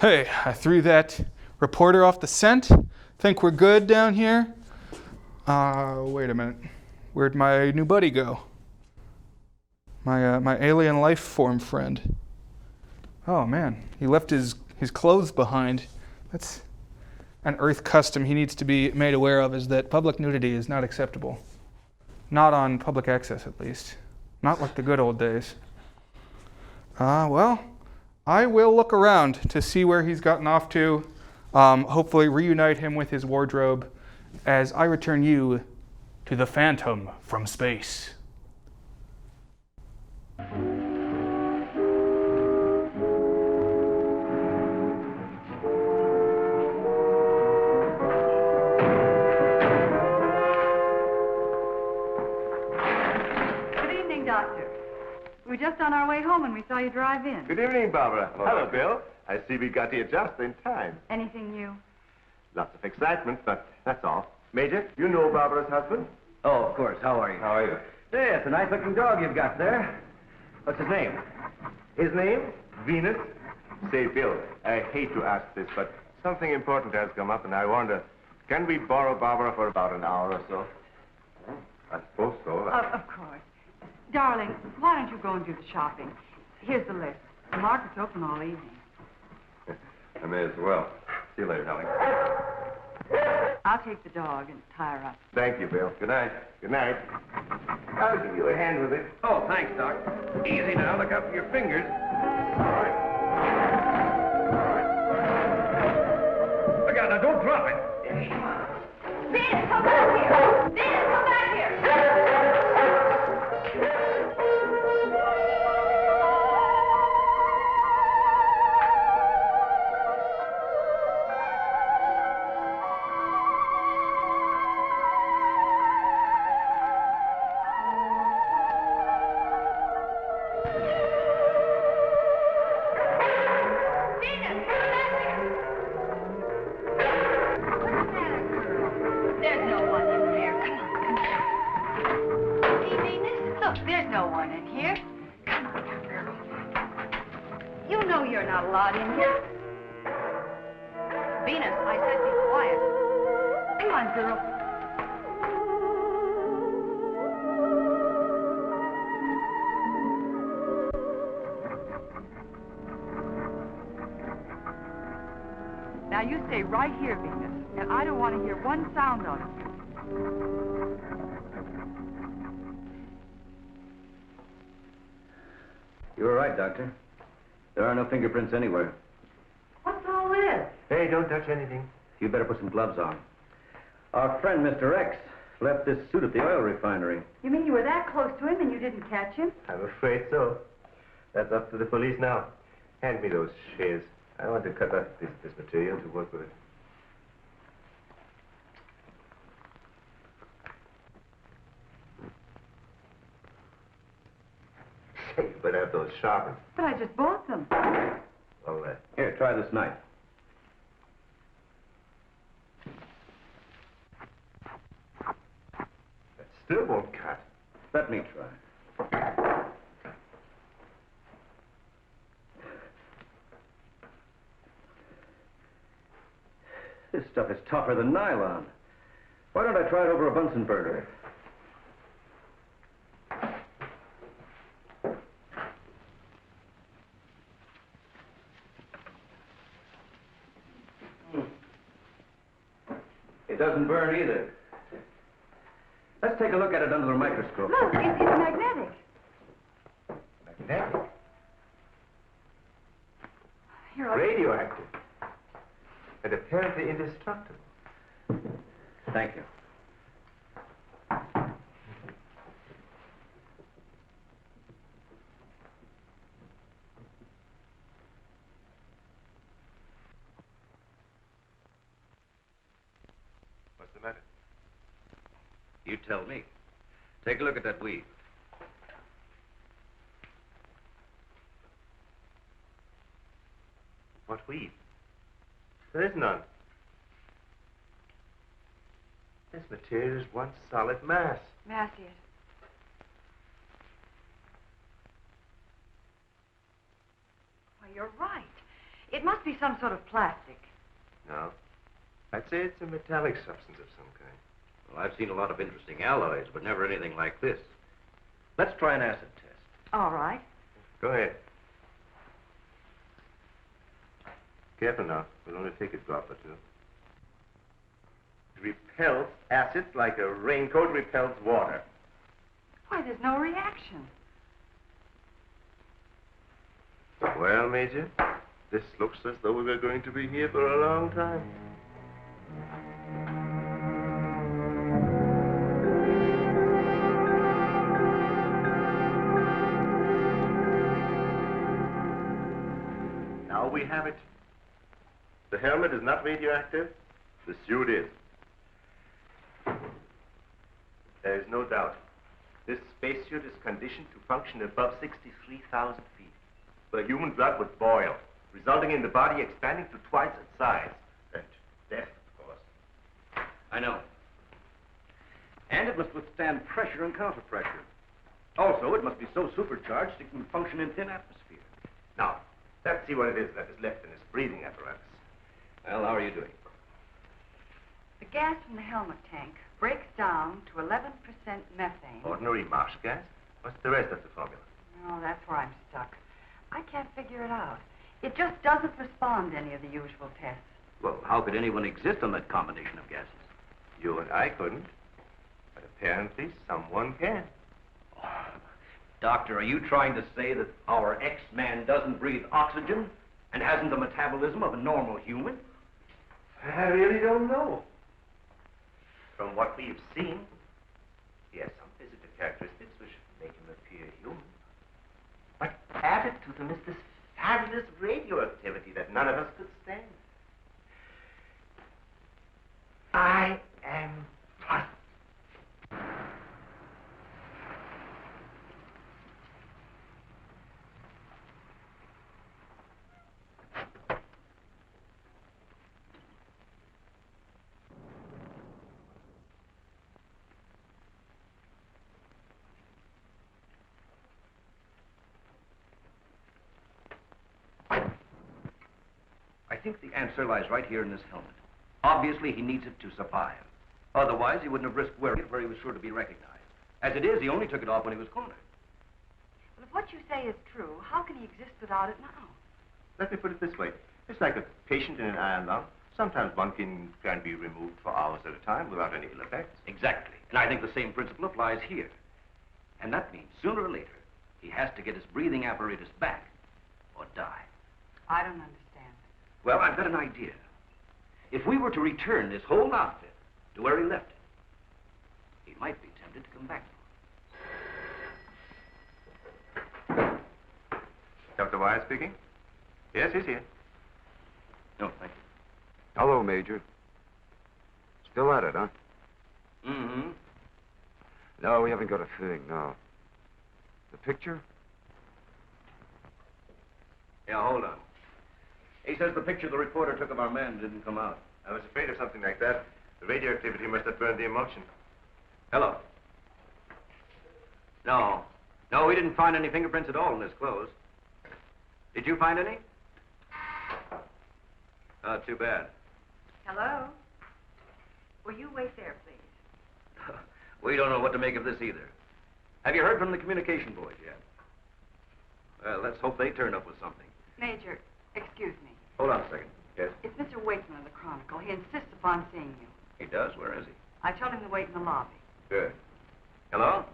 Hey, I threw that reporter off the scent. Think we're good down here? Wait a minute. Where'd my new buddy go? My alien life form friend. Oh man, he left his clothes behind. That's an Earth custom he needs to be made aware of, is that public nudity is not acceptable. Not on public access, at least. Not like the good old days. Well, I will look around to see where he's gotten off to. Hopefully reunite him with his wardrobe as I return you to the Phantom from space. We were just on our way home and we saw you drive in. Good evening, Barbara. Hello, Bill. I see we got here just in time. Anything new? Lots of excitement, but that's all. Major, you know Barbara's husband? Oh, of course. How are you? How are you? Yeah, it's a nice-looking dog you've got there. What's his name? His name? Venus. Say, Bill, I hate to ask this, but something important has come up, and I wonder, can we borrow Barbara for about an hour or so? I suppose so. Of course. Darling, why don't you go and do the shopping? Here's the list. The market's open all evening. I may as well. See you later, darling. I'll take the dog and tie her up. Thank you, Bill. Good night. Good night. I'll give you a hand with it. Oh, thanks, Doc. Easy now. Look out for your fingers. Look out now. Don't drop it. Venus, come back here! Venus, come back here! Now you stay right here, Venus, and I don't want to hear one sound out of you. You were right, Doctor. There are no fingerprints anywhere. What's all this? Hey, don't touch anything. You better put some gloves on. Our friend, Mr. X, left this suit at the oil refinery. You mean you were that close to him and you didn't catch him? I'm afraid so. That's up to the police now. Hand me those shears. I want to cut up this material to work with it. Say, you better have those sharpened. But I just bought them. Well, Here, try this knife. That still won't cut. Let me try. This stuff is tougher than nylon. Why don't I try it over a Bunsen burner? It doesn't burn either. Let's take a look at it under the microscope. Look, it's magnetic. Magnetic? Here, Radioactive. And apparently indestructible. Thank you. What's the matter? You tell me. Take a look at that weed. What weed? There is none. This material is one solid mass. Massive. Why, you're right. It must be some sort of plastic. No. I'd say it's a metallic substance of some kind. Well, I've seen a lot of interesting alloys, but never anything like this. Let's try an acid test. All right. Go ahead. Careful now. We'll only take a drop or two. It repels acid like a raincoat repels water. Why, there's no reaction. Well, Major, this looks as though we were going to be here for a long time. Now we have it. The helmet is not radioactive. The suit is. There is no doubt. This spacesuit is conditioned to function above 63,000 feet. The human blood would boil, resulting in the body expanding to twice its size. And death, of course. I know. And it must withstand pressure and counterpressure. Also, it must be so supercharged it can function in thin atmosphere. Now, let's see what it is that is left in this breathing apparatus. Well, how are you doing? The gas from the helmet tank breaks down to 11% methane. Ordinary marsh gas? What's the rest of the formula? Oh, that's where I'm stuck. I can't figure it out. It just doesn't respond to any of the usual tests. Well, how could anyone exist on that combination of gases? You and I couldn't. But apparently someone can. Doctor, are you trying to say that our X-Man doesn't breathe oxygen and hasn't the metabolism of a normal human? I really don't know. From what we've seen, he has some physical characteristics which make him appear human. But added to them is this fabulous radioactivity that none of us could stand. I am puzzled. I think the answer lies right here in this helmet. Obviously, he needs it to survive. Otherwise, he wouldn't have risked wearing it where he was sure to be recognized. As it is, he only took it off when he was cornered. Well, if what you say is true, how can he exist without it now? Let me put it this way. It's like a patient in an iron lung. Sometimes one can be removed for hours at a time without any ill effects. Exactly. And I think the same principle applies here. And that means sooner or later, he has to get his breathing apparatus back or die. I don't understand. Well, I've got an idea. If we were to return this whole outfit to where he left it, he might be tempted to come back. Dr. Wyatt speaking? Yes, he's here. No, thank you. Hello, Major. Still at it, huh? Mm-hmm. No, we haven't got a thing, no. The picture? Yeah, hold on. He says the picture the reporter took of our man didn't come out. I was afraid of something like that. The radioactivity must have burned the emulsion. Hello. No. No, we didn't find any fingerprints at all in his clothes. Did you find any? Oh, too bad. Hello? Will you wait there, please? We don't know what to make of this either. Have you heard from the communication boys yet? Well, let's hope they turn up with something. Major, excuse me. Hold on a second. Yes? It's Mr. Wakeman of the Chronicle. He insists upon seeing you. He does? Where is he? I told him to wait in the lobby. Good. Hello?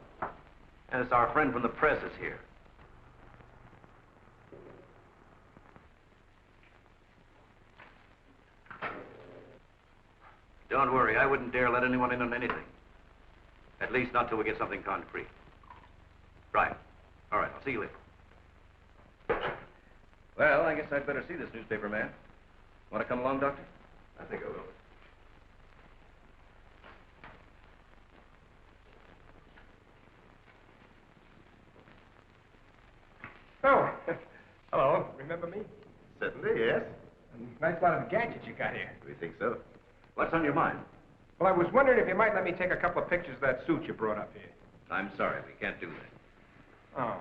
And it's our friend from the press is here. Don't worry, I wouldn't dare let anyone in on anything. At least not till we get something concrete. Right. All right, I'll see you later. Well, I guess I'd better see this newspaper man. Want to come along, Doctor? I think I will. Oh, hello. Remember me? Certainly, yes. Nice lot of gadgets you got here. We think so. What's on your mind? Well, I was wondering if you might let me take a couple of pictures of that suit you brought up here. I'm sorry, we can't do that. Oh.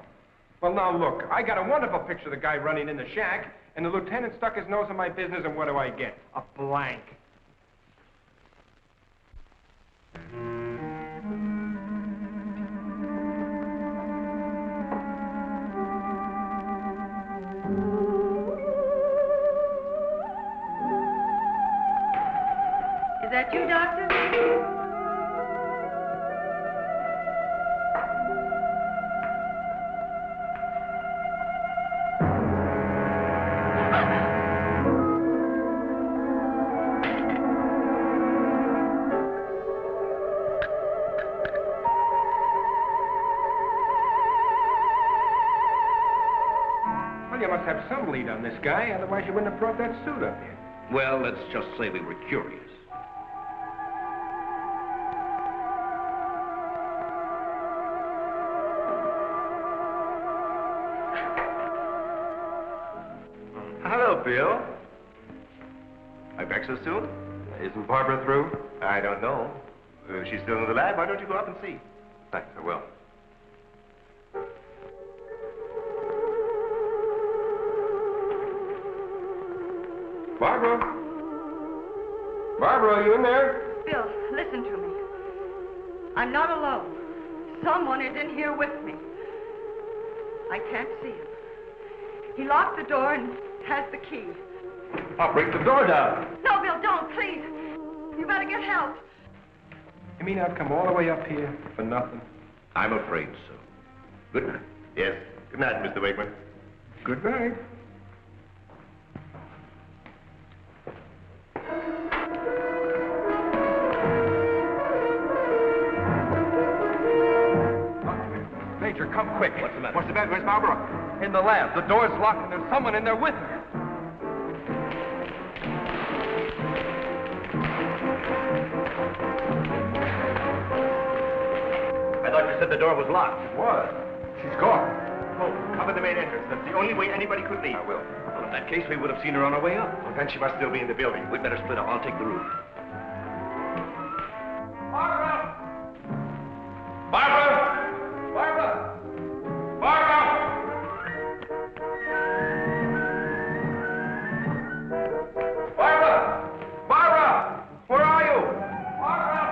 Well, now, look, I got a wonderful picture of the guy running in the shack, and the lieutenant stuck his nose in my business, and what do I get? A blank. that you, Doctor? Well, you must have some lead on this guy, otherwise you wouldn't have brought that suit up here. Well, let's just say we were curious. Hello, Bill. Are you back so soon? Isn't Barbara through? I don't know. She's still in the lab. Why don't you go up and see? Thanks, I will. Barbara? Barbara, are you in there? Bill, listen to me. I'm not alone. Someone is in here with me. I can't see him. He locked the door and has the key. I'll break the door down. No, Bill, don't, please. You better get help. You mean I've come all the way up here for nothing? I'm afraid so. Good night. Yes. Good night, Mr. Wakeman. Good night. Major, come quick. What's the matter? What's the matter? Where's Barbara? In the lab. The door's locked and there's someone in there with her. I thought you said the door was locked. It was. She's gone. Oh, cover the main entrance. That's the only way anybody could leave. I will. Well, in that case, we would have seen her on our way up. Well, then she must still be in the building. We'd better split up. I'll take the roof. Barbara! Barbara! Barbara! Barbara! Barbara! Barbara! Where are you? Barbara!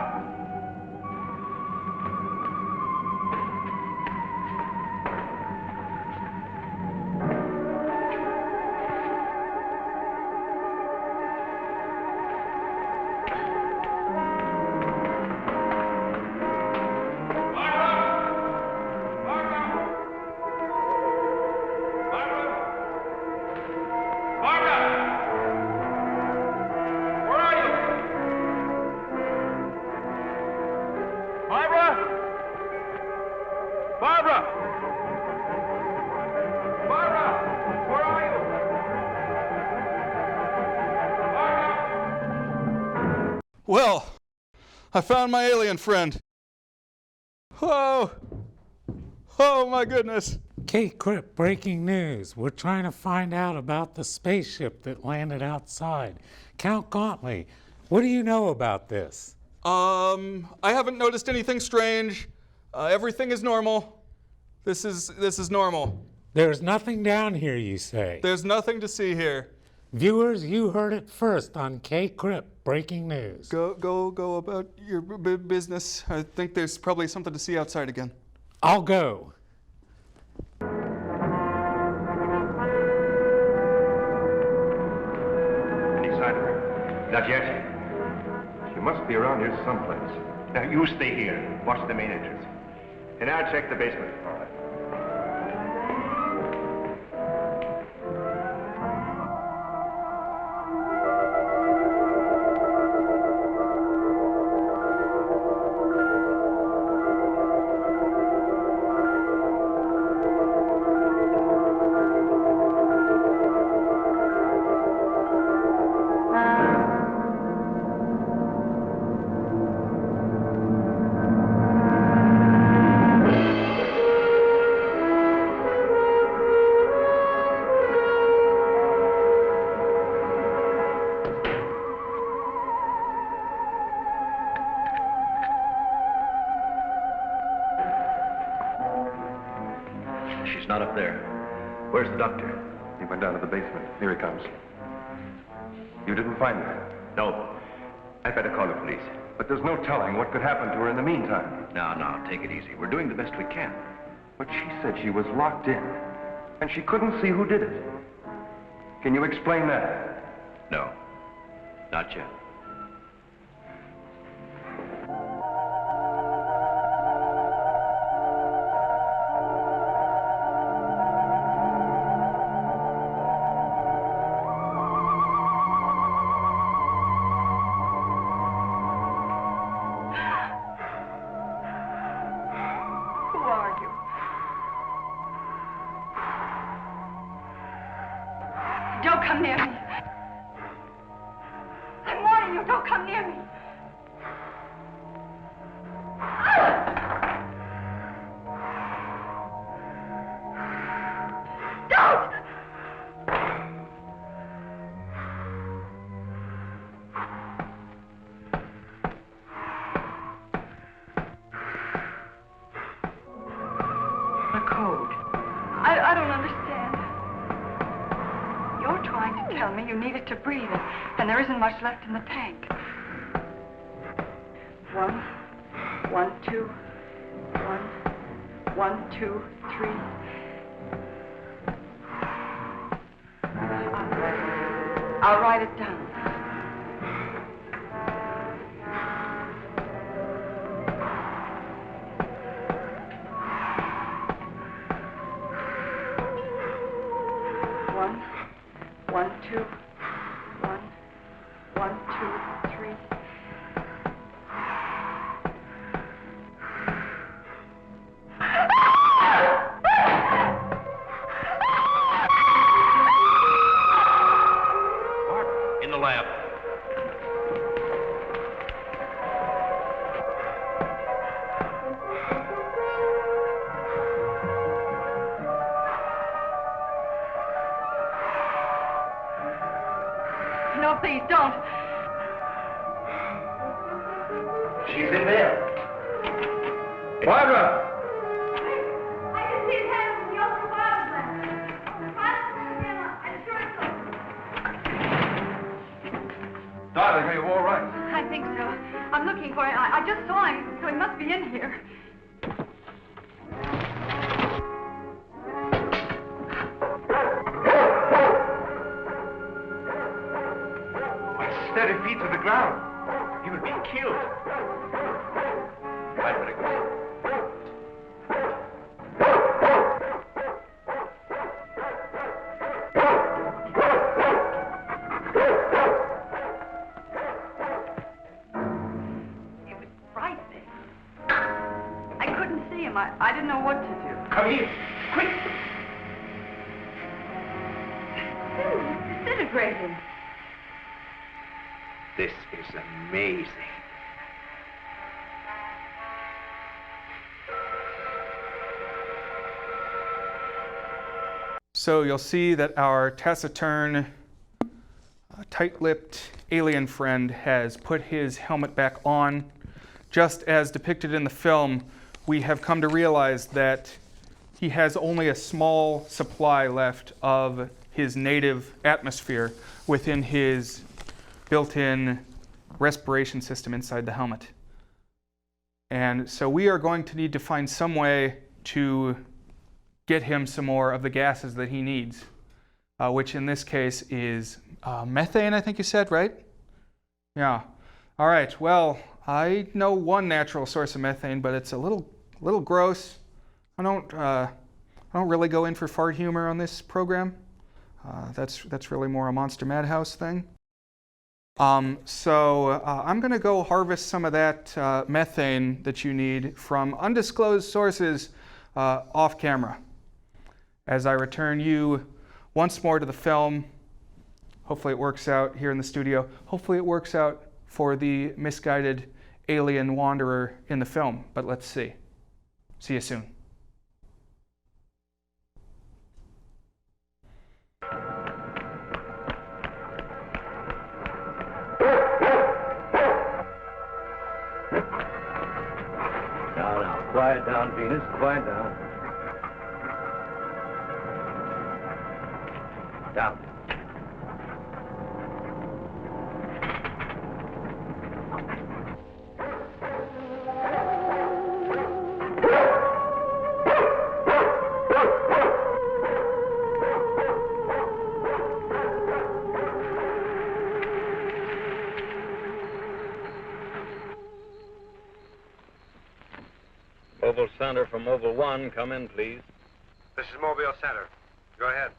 Well, I found my alien friend. Oh, oh my goodness. Crypt, breaking news. We're trying to find out about the spaceship that landed outside. Count Gauntly, what do you know about this? I haven't noticed anything strange. Everything is normal. This is normal. There's nothing down here, you say? There's nothing to see here. Viewers, you heard it first on Crypt, breaking news. Go about your business. I think there's probably something to see outside again. I'll go. Any sign of her? Not yet. She must be around here someplace. Now, you stay here. Watch the main entrance. And I'll check the basement. All right. She's not up there. Where's the doctor? He went down to the basement. Here he comes. You didn't find her? No. I'd better call the police. But there's no telling what could happen to her in the meantime. Now, take it easy. We're doing the best we can. But she said she was locked in, and she couldn't see who did it. Can you explain that? No, not yet. Don't come near me. I'm warning you, don't come near me. Don't! The code. I don't understand. You're trying to tell me you need it to breathe, and there isn't much left in the tank. 1, 1, 2, 1, 1, 2, 3. I'll write it down. One, 1, 2, 1, 1, 2, 3. In the lab. No, please, don't. She's in there. Barbara! I can see his hand from the ultraviolet lens. I'm sure it's Darling, are you all right? I think so. I'm looking for him. I just saw him, so he must be in here. Steady feet to the ground. He would be killed. I'd better go. He was right there. I couldn't see him. I didn't know what to do. Come here. Quick. Disintegrated. This is amazing. So you'll see that our taciturn, tight-lipped alien friend has put his helmet back on. Just as depicted in the film, we have come to realize that he has only a small supply left of his native atmosphere within his built-in respiration system inside the helmet. And so we are going to need to find some way to get him some more of the gases that he needs, which in this case is methane, I think you said, right? Yeah. All right, well, I know one natural source of methane, but it's a little gross. I don't really go in for fart humor on this program. That's really more a Monster Madhouse thing. So I'm going to go harvest some of that methane that you need from undisclosed sources off camera. As I return you once more to the film, hopefully it works out here in the studio. Hopefully it works out for the misguided alien wanderer in the film, but let's see. See you soon. Now, quiet down, Venus. Quiet down. Down. Mobile Center for Mobile 1, come in, please. This is Mobile Center. Go ahead.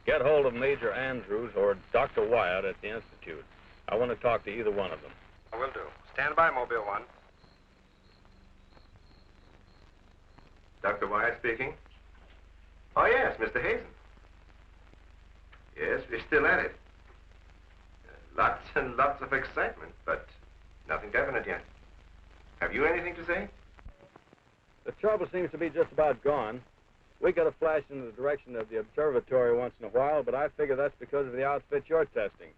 Get hold of Major Andrews or Dr. Wyatt at the Institute. I want to talk to either one of them. I will do. Stand by, Mobile 1. Dr. Wyatt speaking. Oh, yes, Mr. Hazen. Yes, we're still at it. Lots and lots of excitement, but nothing definite yet. Have you anything to say? The trouble seems to be just about gone. We get a flash in the direction of the observatory once in a while, but I figure that's because of the outfit you're testing.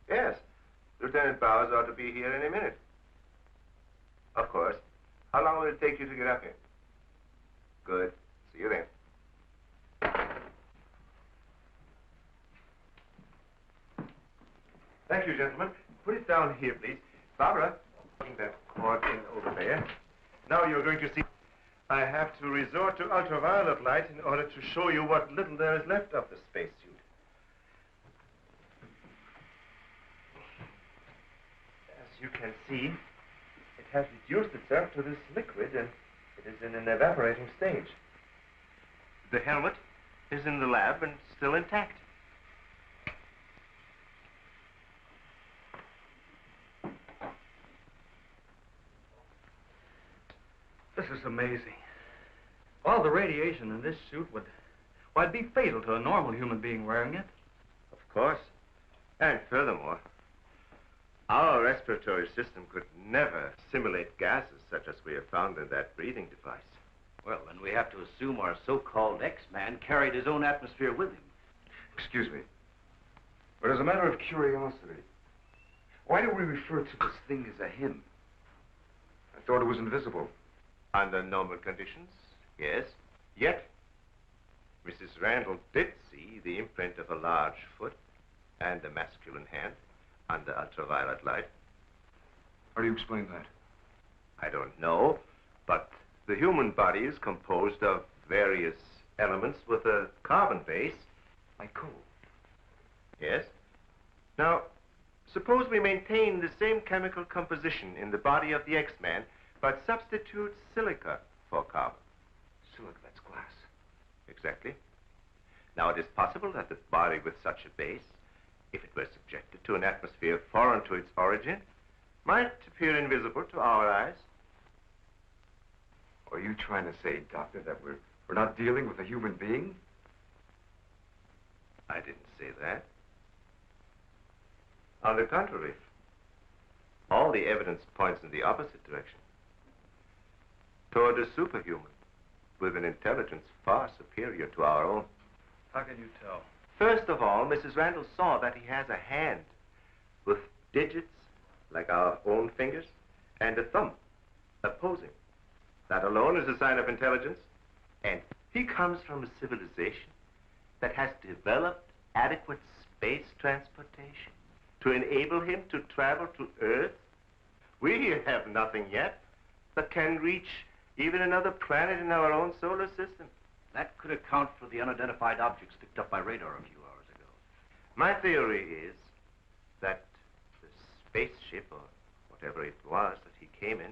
Yes. Lieutenant Bowers ought to be here any minute. Of course. How long will it take you to get up here? Good. See you then. Thank you, gentlemen. Put it down here, please. Barbara, bring that cord in over there. Now you're going to see. I have to resort to ultraviolet light in order to show you what little there is left of the spacesuit. As you can see, it has reduced itself to this liquid, and it is in an evaporating stage. The helmet is in the lab and still intact. This is amazing. All the radiation in this suit would, well, it'd be fatal to a normal human being wearing it. Of course. And furthermore, our respiratory system could never simulate gases such as we have found in that breathing device. Well, then we have to assume our so-called X-Man carried his own atmosphere with him. Excuse me, but as a matter of curiosity, why do we refer to this thing as a him? I thought it was invisible. Under normal conditions, yes. Yet, Mrs. Randall did see the imprint of a large foot and a masculine hand under ultraviolet light. How do you explain that? I don't know, but the human body is composed of various elements with a carbon base. Like coal? Yes. Now, suppose we maintain the same chemical composition in the body of the X-Man, but substitute silica for carbon. Silica, that's glass. Exactly. Now, it is possible that the body with such a base, if it were subjected to an atmosphere foreign to its origin, might appear invisible to our eyes. Are you trying to say, Doctor, that we're not dealing with a human being? I didn't say that. On the contrary, all the evidence points in the opposite direction. Toward a superhuman with an intelligence far superior to our own. How can you tell? First of all, Mrs. Randall saw that he has a hand with digits like our own fingers and a thumb opposing. That alone is a sign of intelligence. And he comes from a civilization that has developed adequate space transportation to enable him to travel to Earth. We have nothing yet that can reach even another planet in our own solar system. That could account for the unidentified objects picked up by radar a few hours ago. My theory is that the spaceship, or whatever it was that he came in,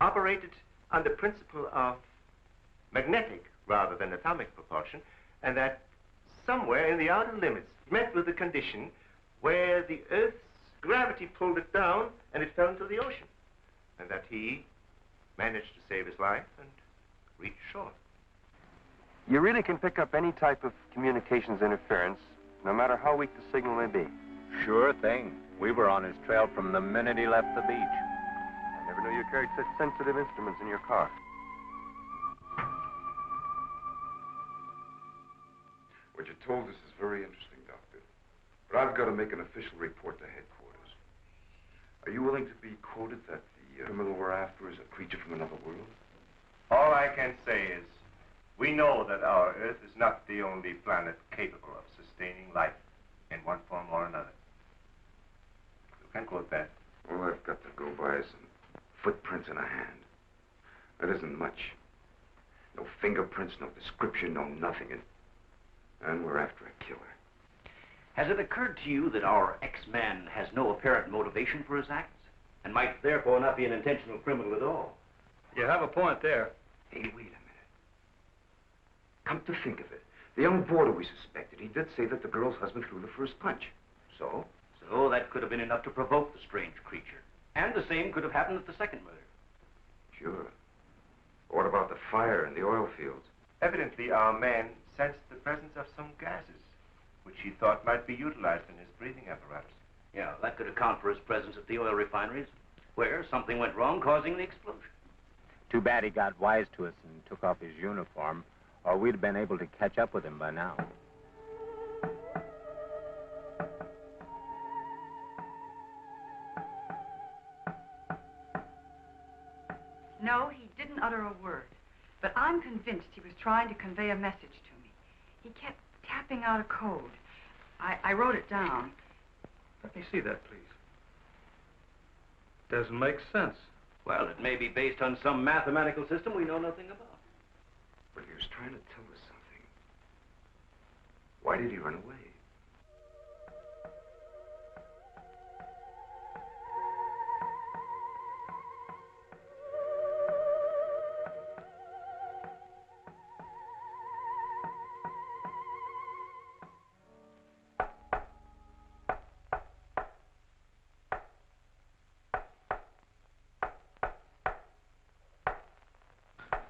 operated on the principle of magnetic rather than atomic propulsion, and that somewhere in the outer limits met with a condition where the Earth's gravity pulled it down and it fell into the ocean, and that he managed to save his life and reach shore. You really can pick up any type of communications interference, no matter how weak the signal may be. Sure thing. We were on his trail from the minute he left the beach. I never knew you carried such sensitive instruments in your car. What you told us is very interesting, Doctor. But I've got to make an official report to headquarters. Are you willing to be quoted that the criminal we're after is a creature from another world? All I can say is, we know that our Earth is not the only planet capable of sustaining life in one form or another. You can quote that. Well, I've got to go by some footprints in a hand. That isn't much. No fingerprints, no description, no nothing. And we're after a killer. Has it occurred to you that our X-Man has no apparent motivation for his acts, and might therefore not be an intentional criminal at all? You have a point there. Hey, wait a minute. Come to think of it, the young boarder we suspected, he did say that the girl's husband threw the first punch. So? So that could have been enough to provoke the strange creature. And the same could have happened at the second murder. Sure. What about the fire in the oil fields? Evidently, our man sensed the presence of some gases, which he thought might be utilized in his breathing apparatus. Yeah, that could account for his presence at the oil refineries, where something went wrong, causing the explosion. Too bad he got wise to us and took off his uniform, or we'd have been able to catch up with him by now. No, he didn't utter a word. But I'm convinced he was trying to convey a message to me. He kept tapping out a code. I wrote it down. Let me see that, please. Doesn't make sense. Well, it may be based on some mathematical system we know nothing about. But he was trying to tell us something. Why did he run away?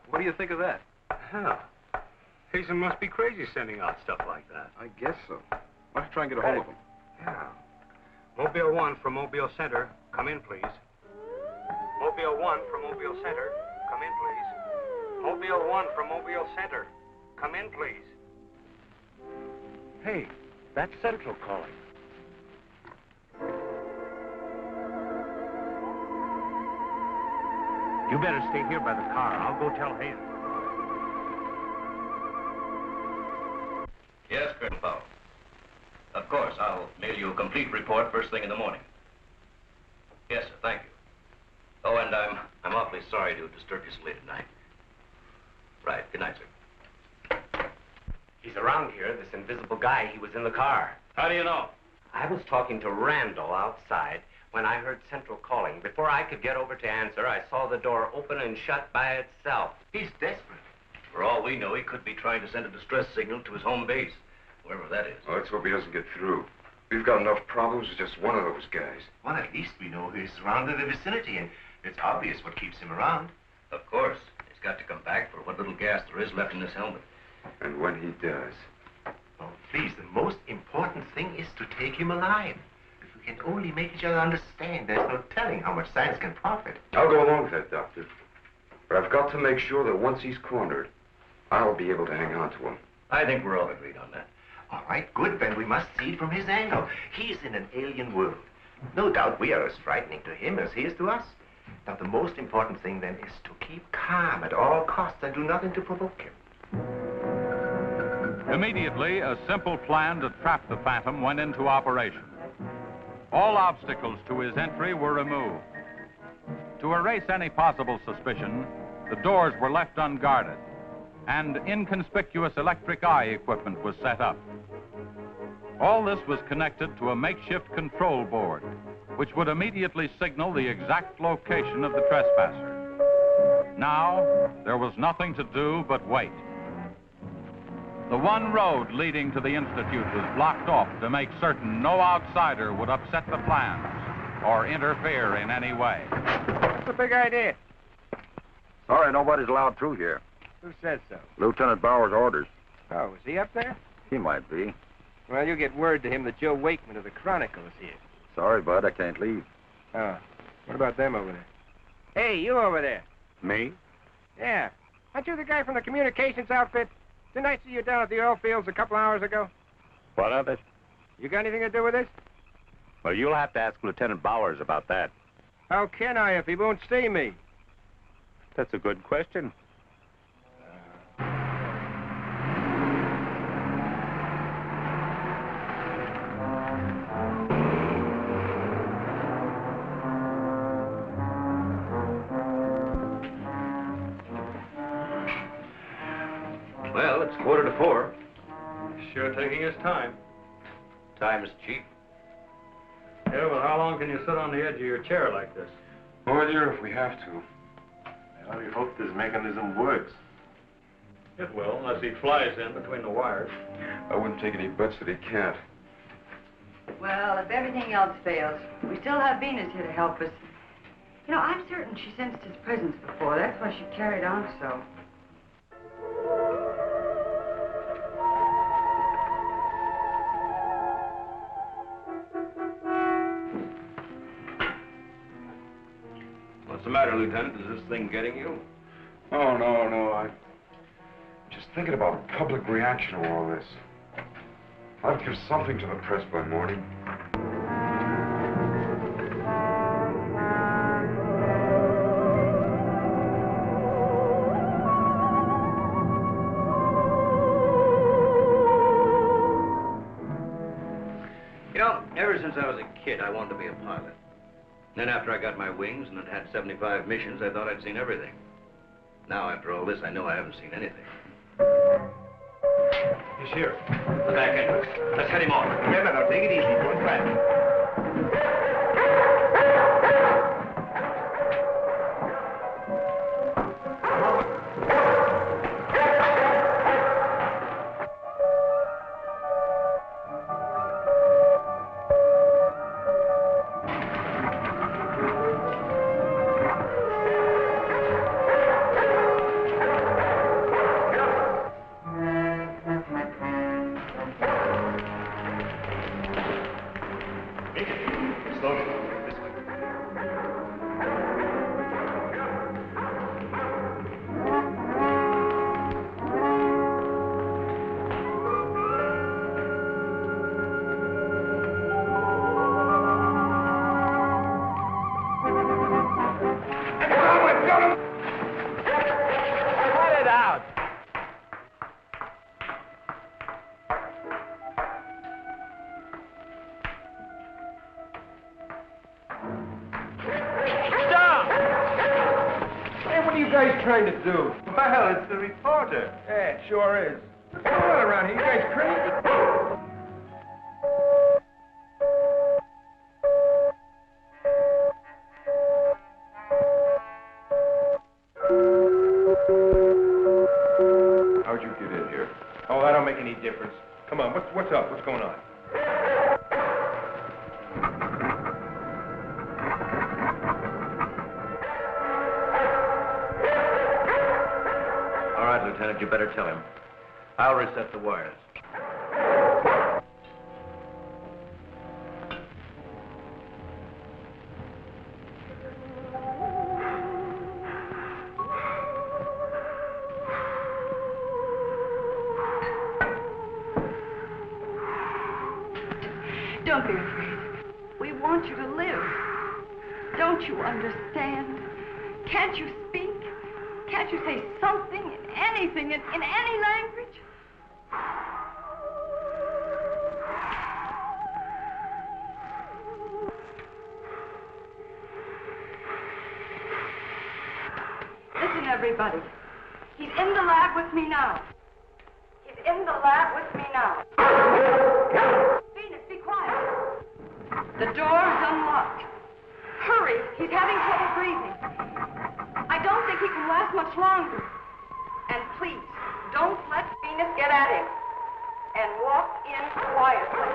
What do you think of that? Hell, Hazen must be crazy sending out stuff like that. I guess so. Why don't you try and get a hold of him? Yeah. Mobile 1 from Mobile Center. Come in, please. Mobile 1 from Mobile Center. Come in, please. Mobile 1 from Mobile Center. Come in, please. Hey, that's Central calling. You better stay here by the car. I'll go tell Hazen. Yes, Colonel Powell. Of course, I'll mail you a complete report first thing in the morning. Yes, sir, thank you. Oh, and I'm awfully sorry to disturb you so late at night. Right, good night, sir. He's around here, this invisible guy. He was in the car. How do you know? I was talking to Randall outside when I heard Central calling. Before I could get over to answer, I saw the door open and shut by itself. He's desperate. For all we know, he could be trying to send a distress signal to his home base, wherever that is. Well, let's hope he doesn't get through. We've got enough problems with just one of those guys. Well, at least we know he's surrounded the vicinity, and it's obvious what keeps him around. Of course. He's got to come back for what little gas there is left in his helmet. And when he does... Oh, please, the most important thing is to take him alive. If we can only make each other understand, there's no telling how much science can profit. I'll go along with that, Doctor. But I've got to make sure that once he's cornered, I'll be able to hang on to him. I think we're all agreed on that. All right, good. Then we must see it from his angle. He's in an alien world. No doubt we are as frightening to him as he is to us. Now, the most important thing, then, is to keep calm at all costs and do nothing to provoke him. Immediately, a simple plan to trap the Phantom went into operation. All obstacles to his entry were removed. To erase any possible suspicion, the doors were left unguarded, and inconspicuous electric eye equipment was set up. All this was connected to a makeshift control board, which would immediately signal the exact location of the trespasser. Now, there was nothing to do but wait. The one road leading to the Institute was blocked off to make certain no outsider would upset the plans or interfere in any way. What's the big idea? Sorry, nobody's allowed through here. Who said so? Lieutenant Bauer's orders. Oh, is he up there? He might be. Well, you get word to him that Joe Wakeman of the Chronicle is here. Sorry, Bud, I can't leave. Oh, what about them over there? Hey, you over there. Me? Yeah. Aren't you the guy from the communications outfit? Didn't I see you down at the oil fields a couple hours ago? What of it? You got anything to do with this? Well, you'll have to ask Lieutenant Bowers about that. How can I if he won't see me? That's a good question. Well, it's 3:45. Sure taking his time. Time is cheap. Yeah, but how long can you sit on the edge of your chair like this? Oh, dear, if we have to. Well, we hope this mechanism works. It will, unless he flies in between the wires. I wouldn't take any bets that he can't. Well, if everything else fails, we still have Venus here to help us. You know, I'm certain she sensed his presence before. That's why she carried on so. matter, Lieutenant? Is this thing getting you? Oh, no. I'm just thinking about public reaction to all this. I'll give something to the press by morning. You know, ever since I was a kid, I wanted to be a pilot. Then after I got my wings and had 75 missions, I thought I'd seen everything. Now, after all this, I know I haven't seen anything. He's here. The back entrance. Let's cut him off. Remember, now, take it easy. Don't crash. Trying to do? Well, it's the reporter. Yeah, it sure is. What's going on around here? You guys crazy? How'd you get in here? Oh, that don't make any difference. Come on, what's up? What's going on? All right, Lieutenant, you better tell him. I'll reset the wires. Don't be afraid. We want you to live. Don't you understand? Can't you speak? Can't you say something, anything, in any language? Listen, everybody. He's in the lab with me now. He's in the lab with me now. Venus, be quiet. The door is unlocked. Hurry, he's having trouble breathing. I don't think he can last much longer. And please, don't let Venus get at him. And walk in quietly.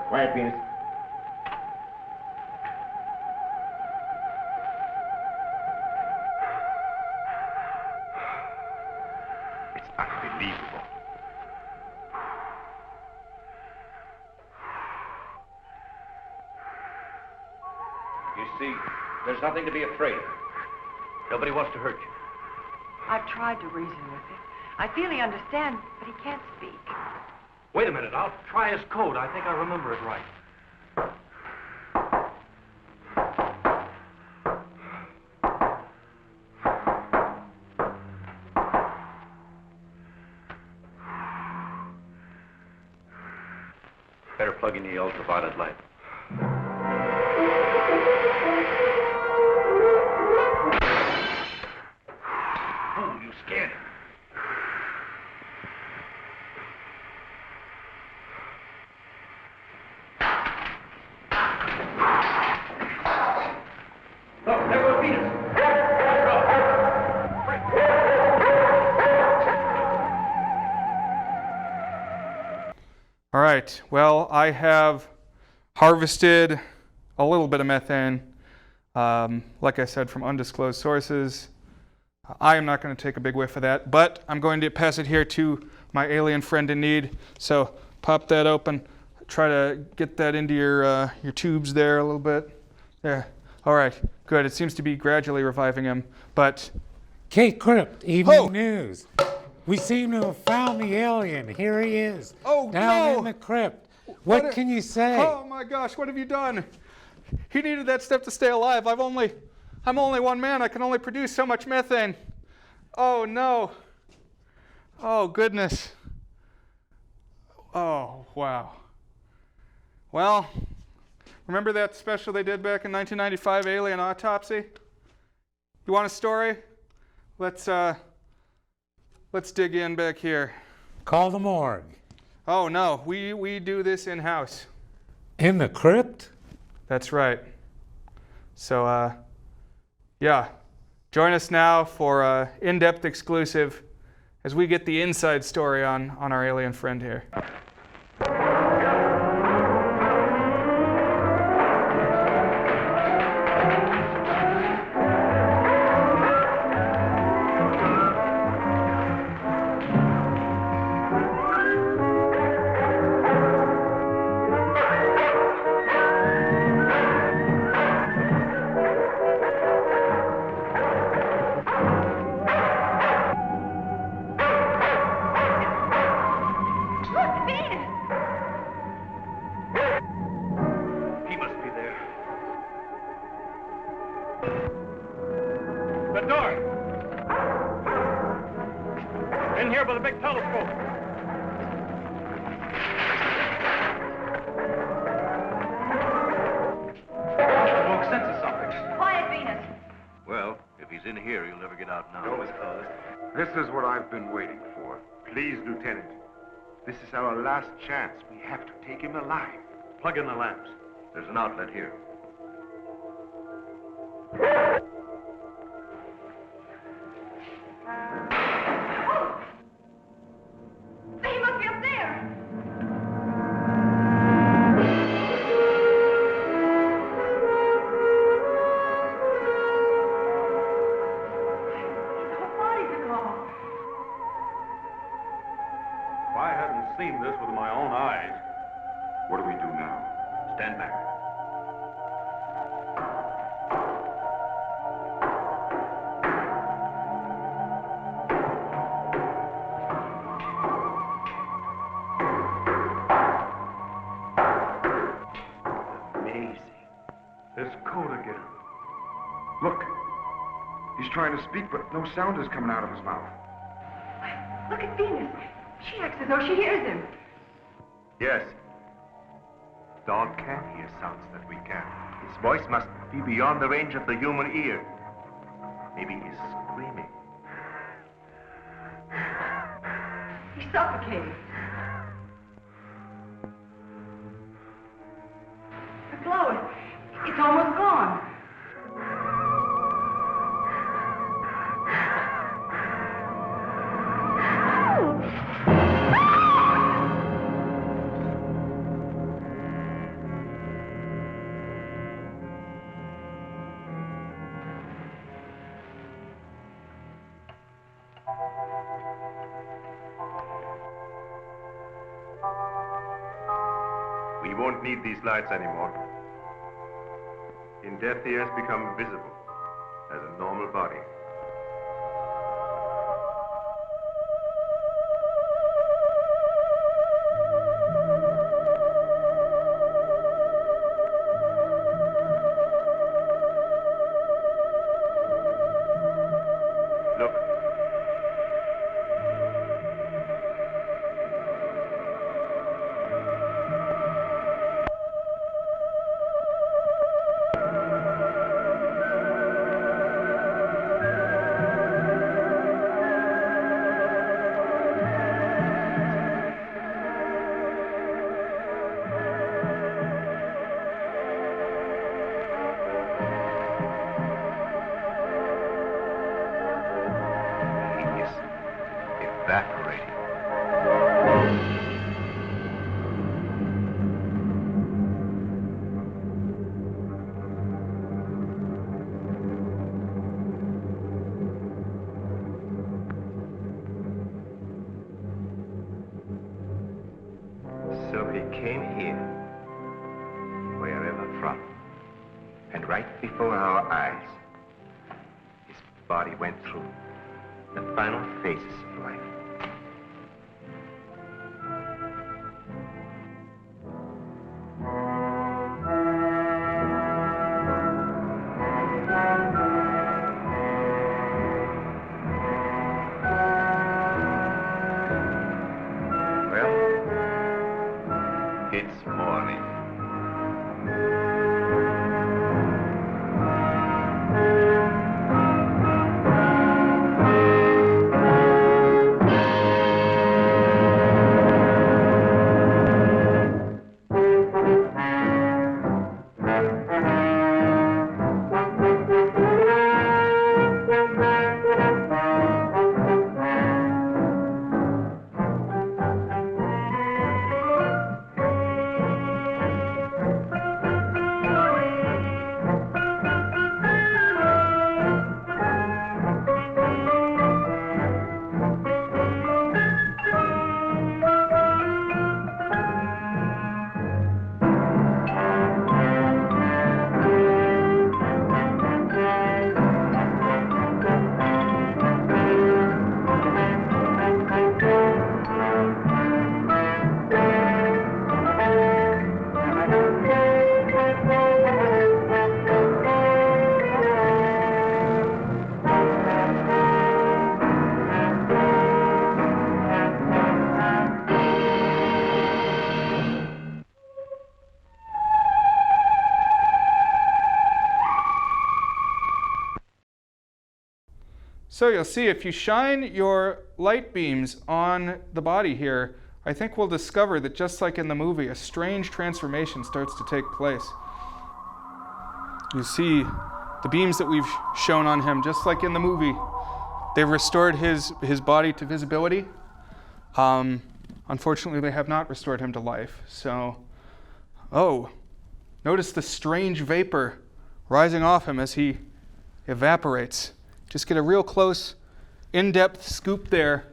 Quiet, Venus. It's unbelievable. You see, there's nothing to be afraid of. Nobody wants to hurt you. I've tried to reason with him. I feel he understands, but he can't speak. Wait a minute, I'll try his code. I think I remember it right. Better plug in the ultraviolet light. Oh, you scared him. Look, there goes Venus. All right, well, I have harvested a little bit of methane, like I said, from undisclosed sources. I am not going to take a big whiff of that, but I'm going to pass it here to my alien friend in need. So pop that open, try to get that into your tubes there a little bit. There, All right, good. It seems to be gradually reviving him, but... K Crypt, Evening News. We seem to have found the alien. Here he is. Oh, down no. in the crypt. What can you say? Oh my gosh, what have you done? He needed that stuff to stay alive. I'm only one man. I can only produce so much methane. Oh no. Oh goodness. Oh wow. Well, remember that special they did back in 1995, Alien Autopsy? You want a story? Let's dig in back here. Call the morgue. Oh no, we do this in-house. In the crypt? That's right. So yeah, join us now for in-depth exclusive as we get the inside story on our alien friend here. This is what I've been waiting for. Please, Lieutenant. This is our last chance. We have to take him alive. Plug in the lamps. There's an outlet here. He must be up there. If I hadn't seen this with my own eyes. What do we do now? Stand back. Amazing. This code again. Look. He's trying to speak, but no sound is coming out of his mouth. Look at Venus. She acts as though she hears him. Yes. Dog can hear sounds that we can. His voice must be beyond the range of the human ear. Maybe he's screaming. He's suffocating. The glow, it's almost gone. We won't need these lights anymore. In death, he has become visible as a normal body. Look. Evaporating. So he came here, wherever from, and And right before our eyes, his body went through the final phases of life. It's morning. So you'll see if you shine your light beams on the body here, I think we'll discover that just like in the movie, a strange transformation starts to take place. You see the beams that we've shown on him, just like in the movie, they've restored his body to visibility. Unfortunately, they have not restored him to life. So, notice the strange vapor rising off him as he evaporates. Just get a real close, in-depth scoop there.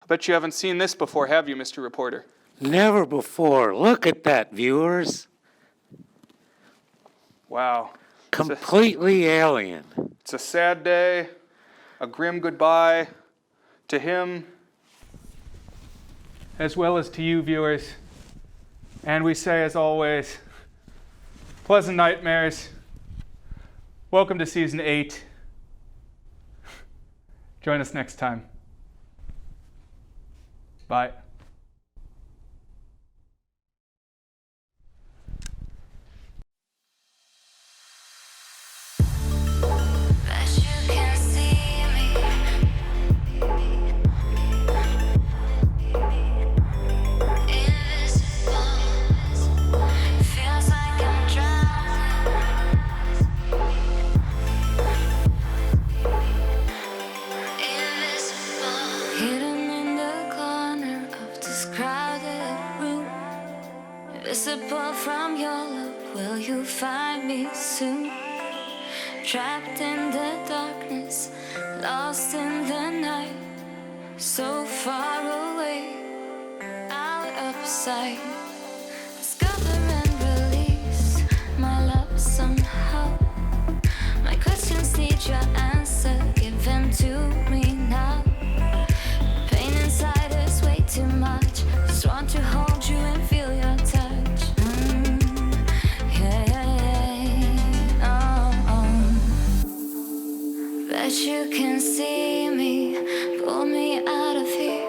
I bet you haven't seen this before, have you, Mr. Reporter? Never before. Look at that, viewers. Wow. Completely alien. It's a sad day, a grim goodbye to him, as well as to you, viewers. And we say, as always, pleasant nightmares. Welcome to Season 8. Join us next time. Bye. Visible from your love, will you find me soon? Trapped in the darkness, lost in the night, so far away, out of sight. Discover and release my love somehow. My questions need your answer, give them to me now. Pain inside is way too much, just want to hold you and feel your touch. Bet you can see me, pull me out of here.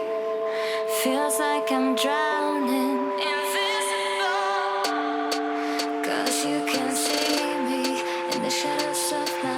Feels like I'm drowning, invisible. 'Cause you can see me in the shadows of night.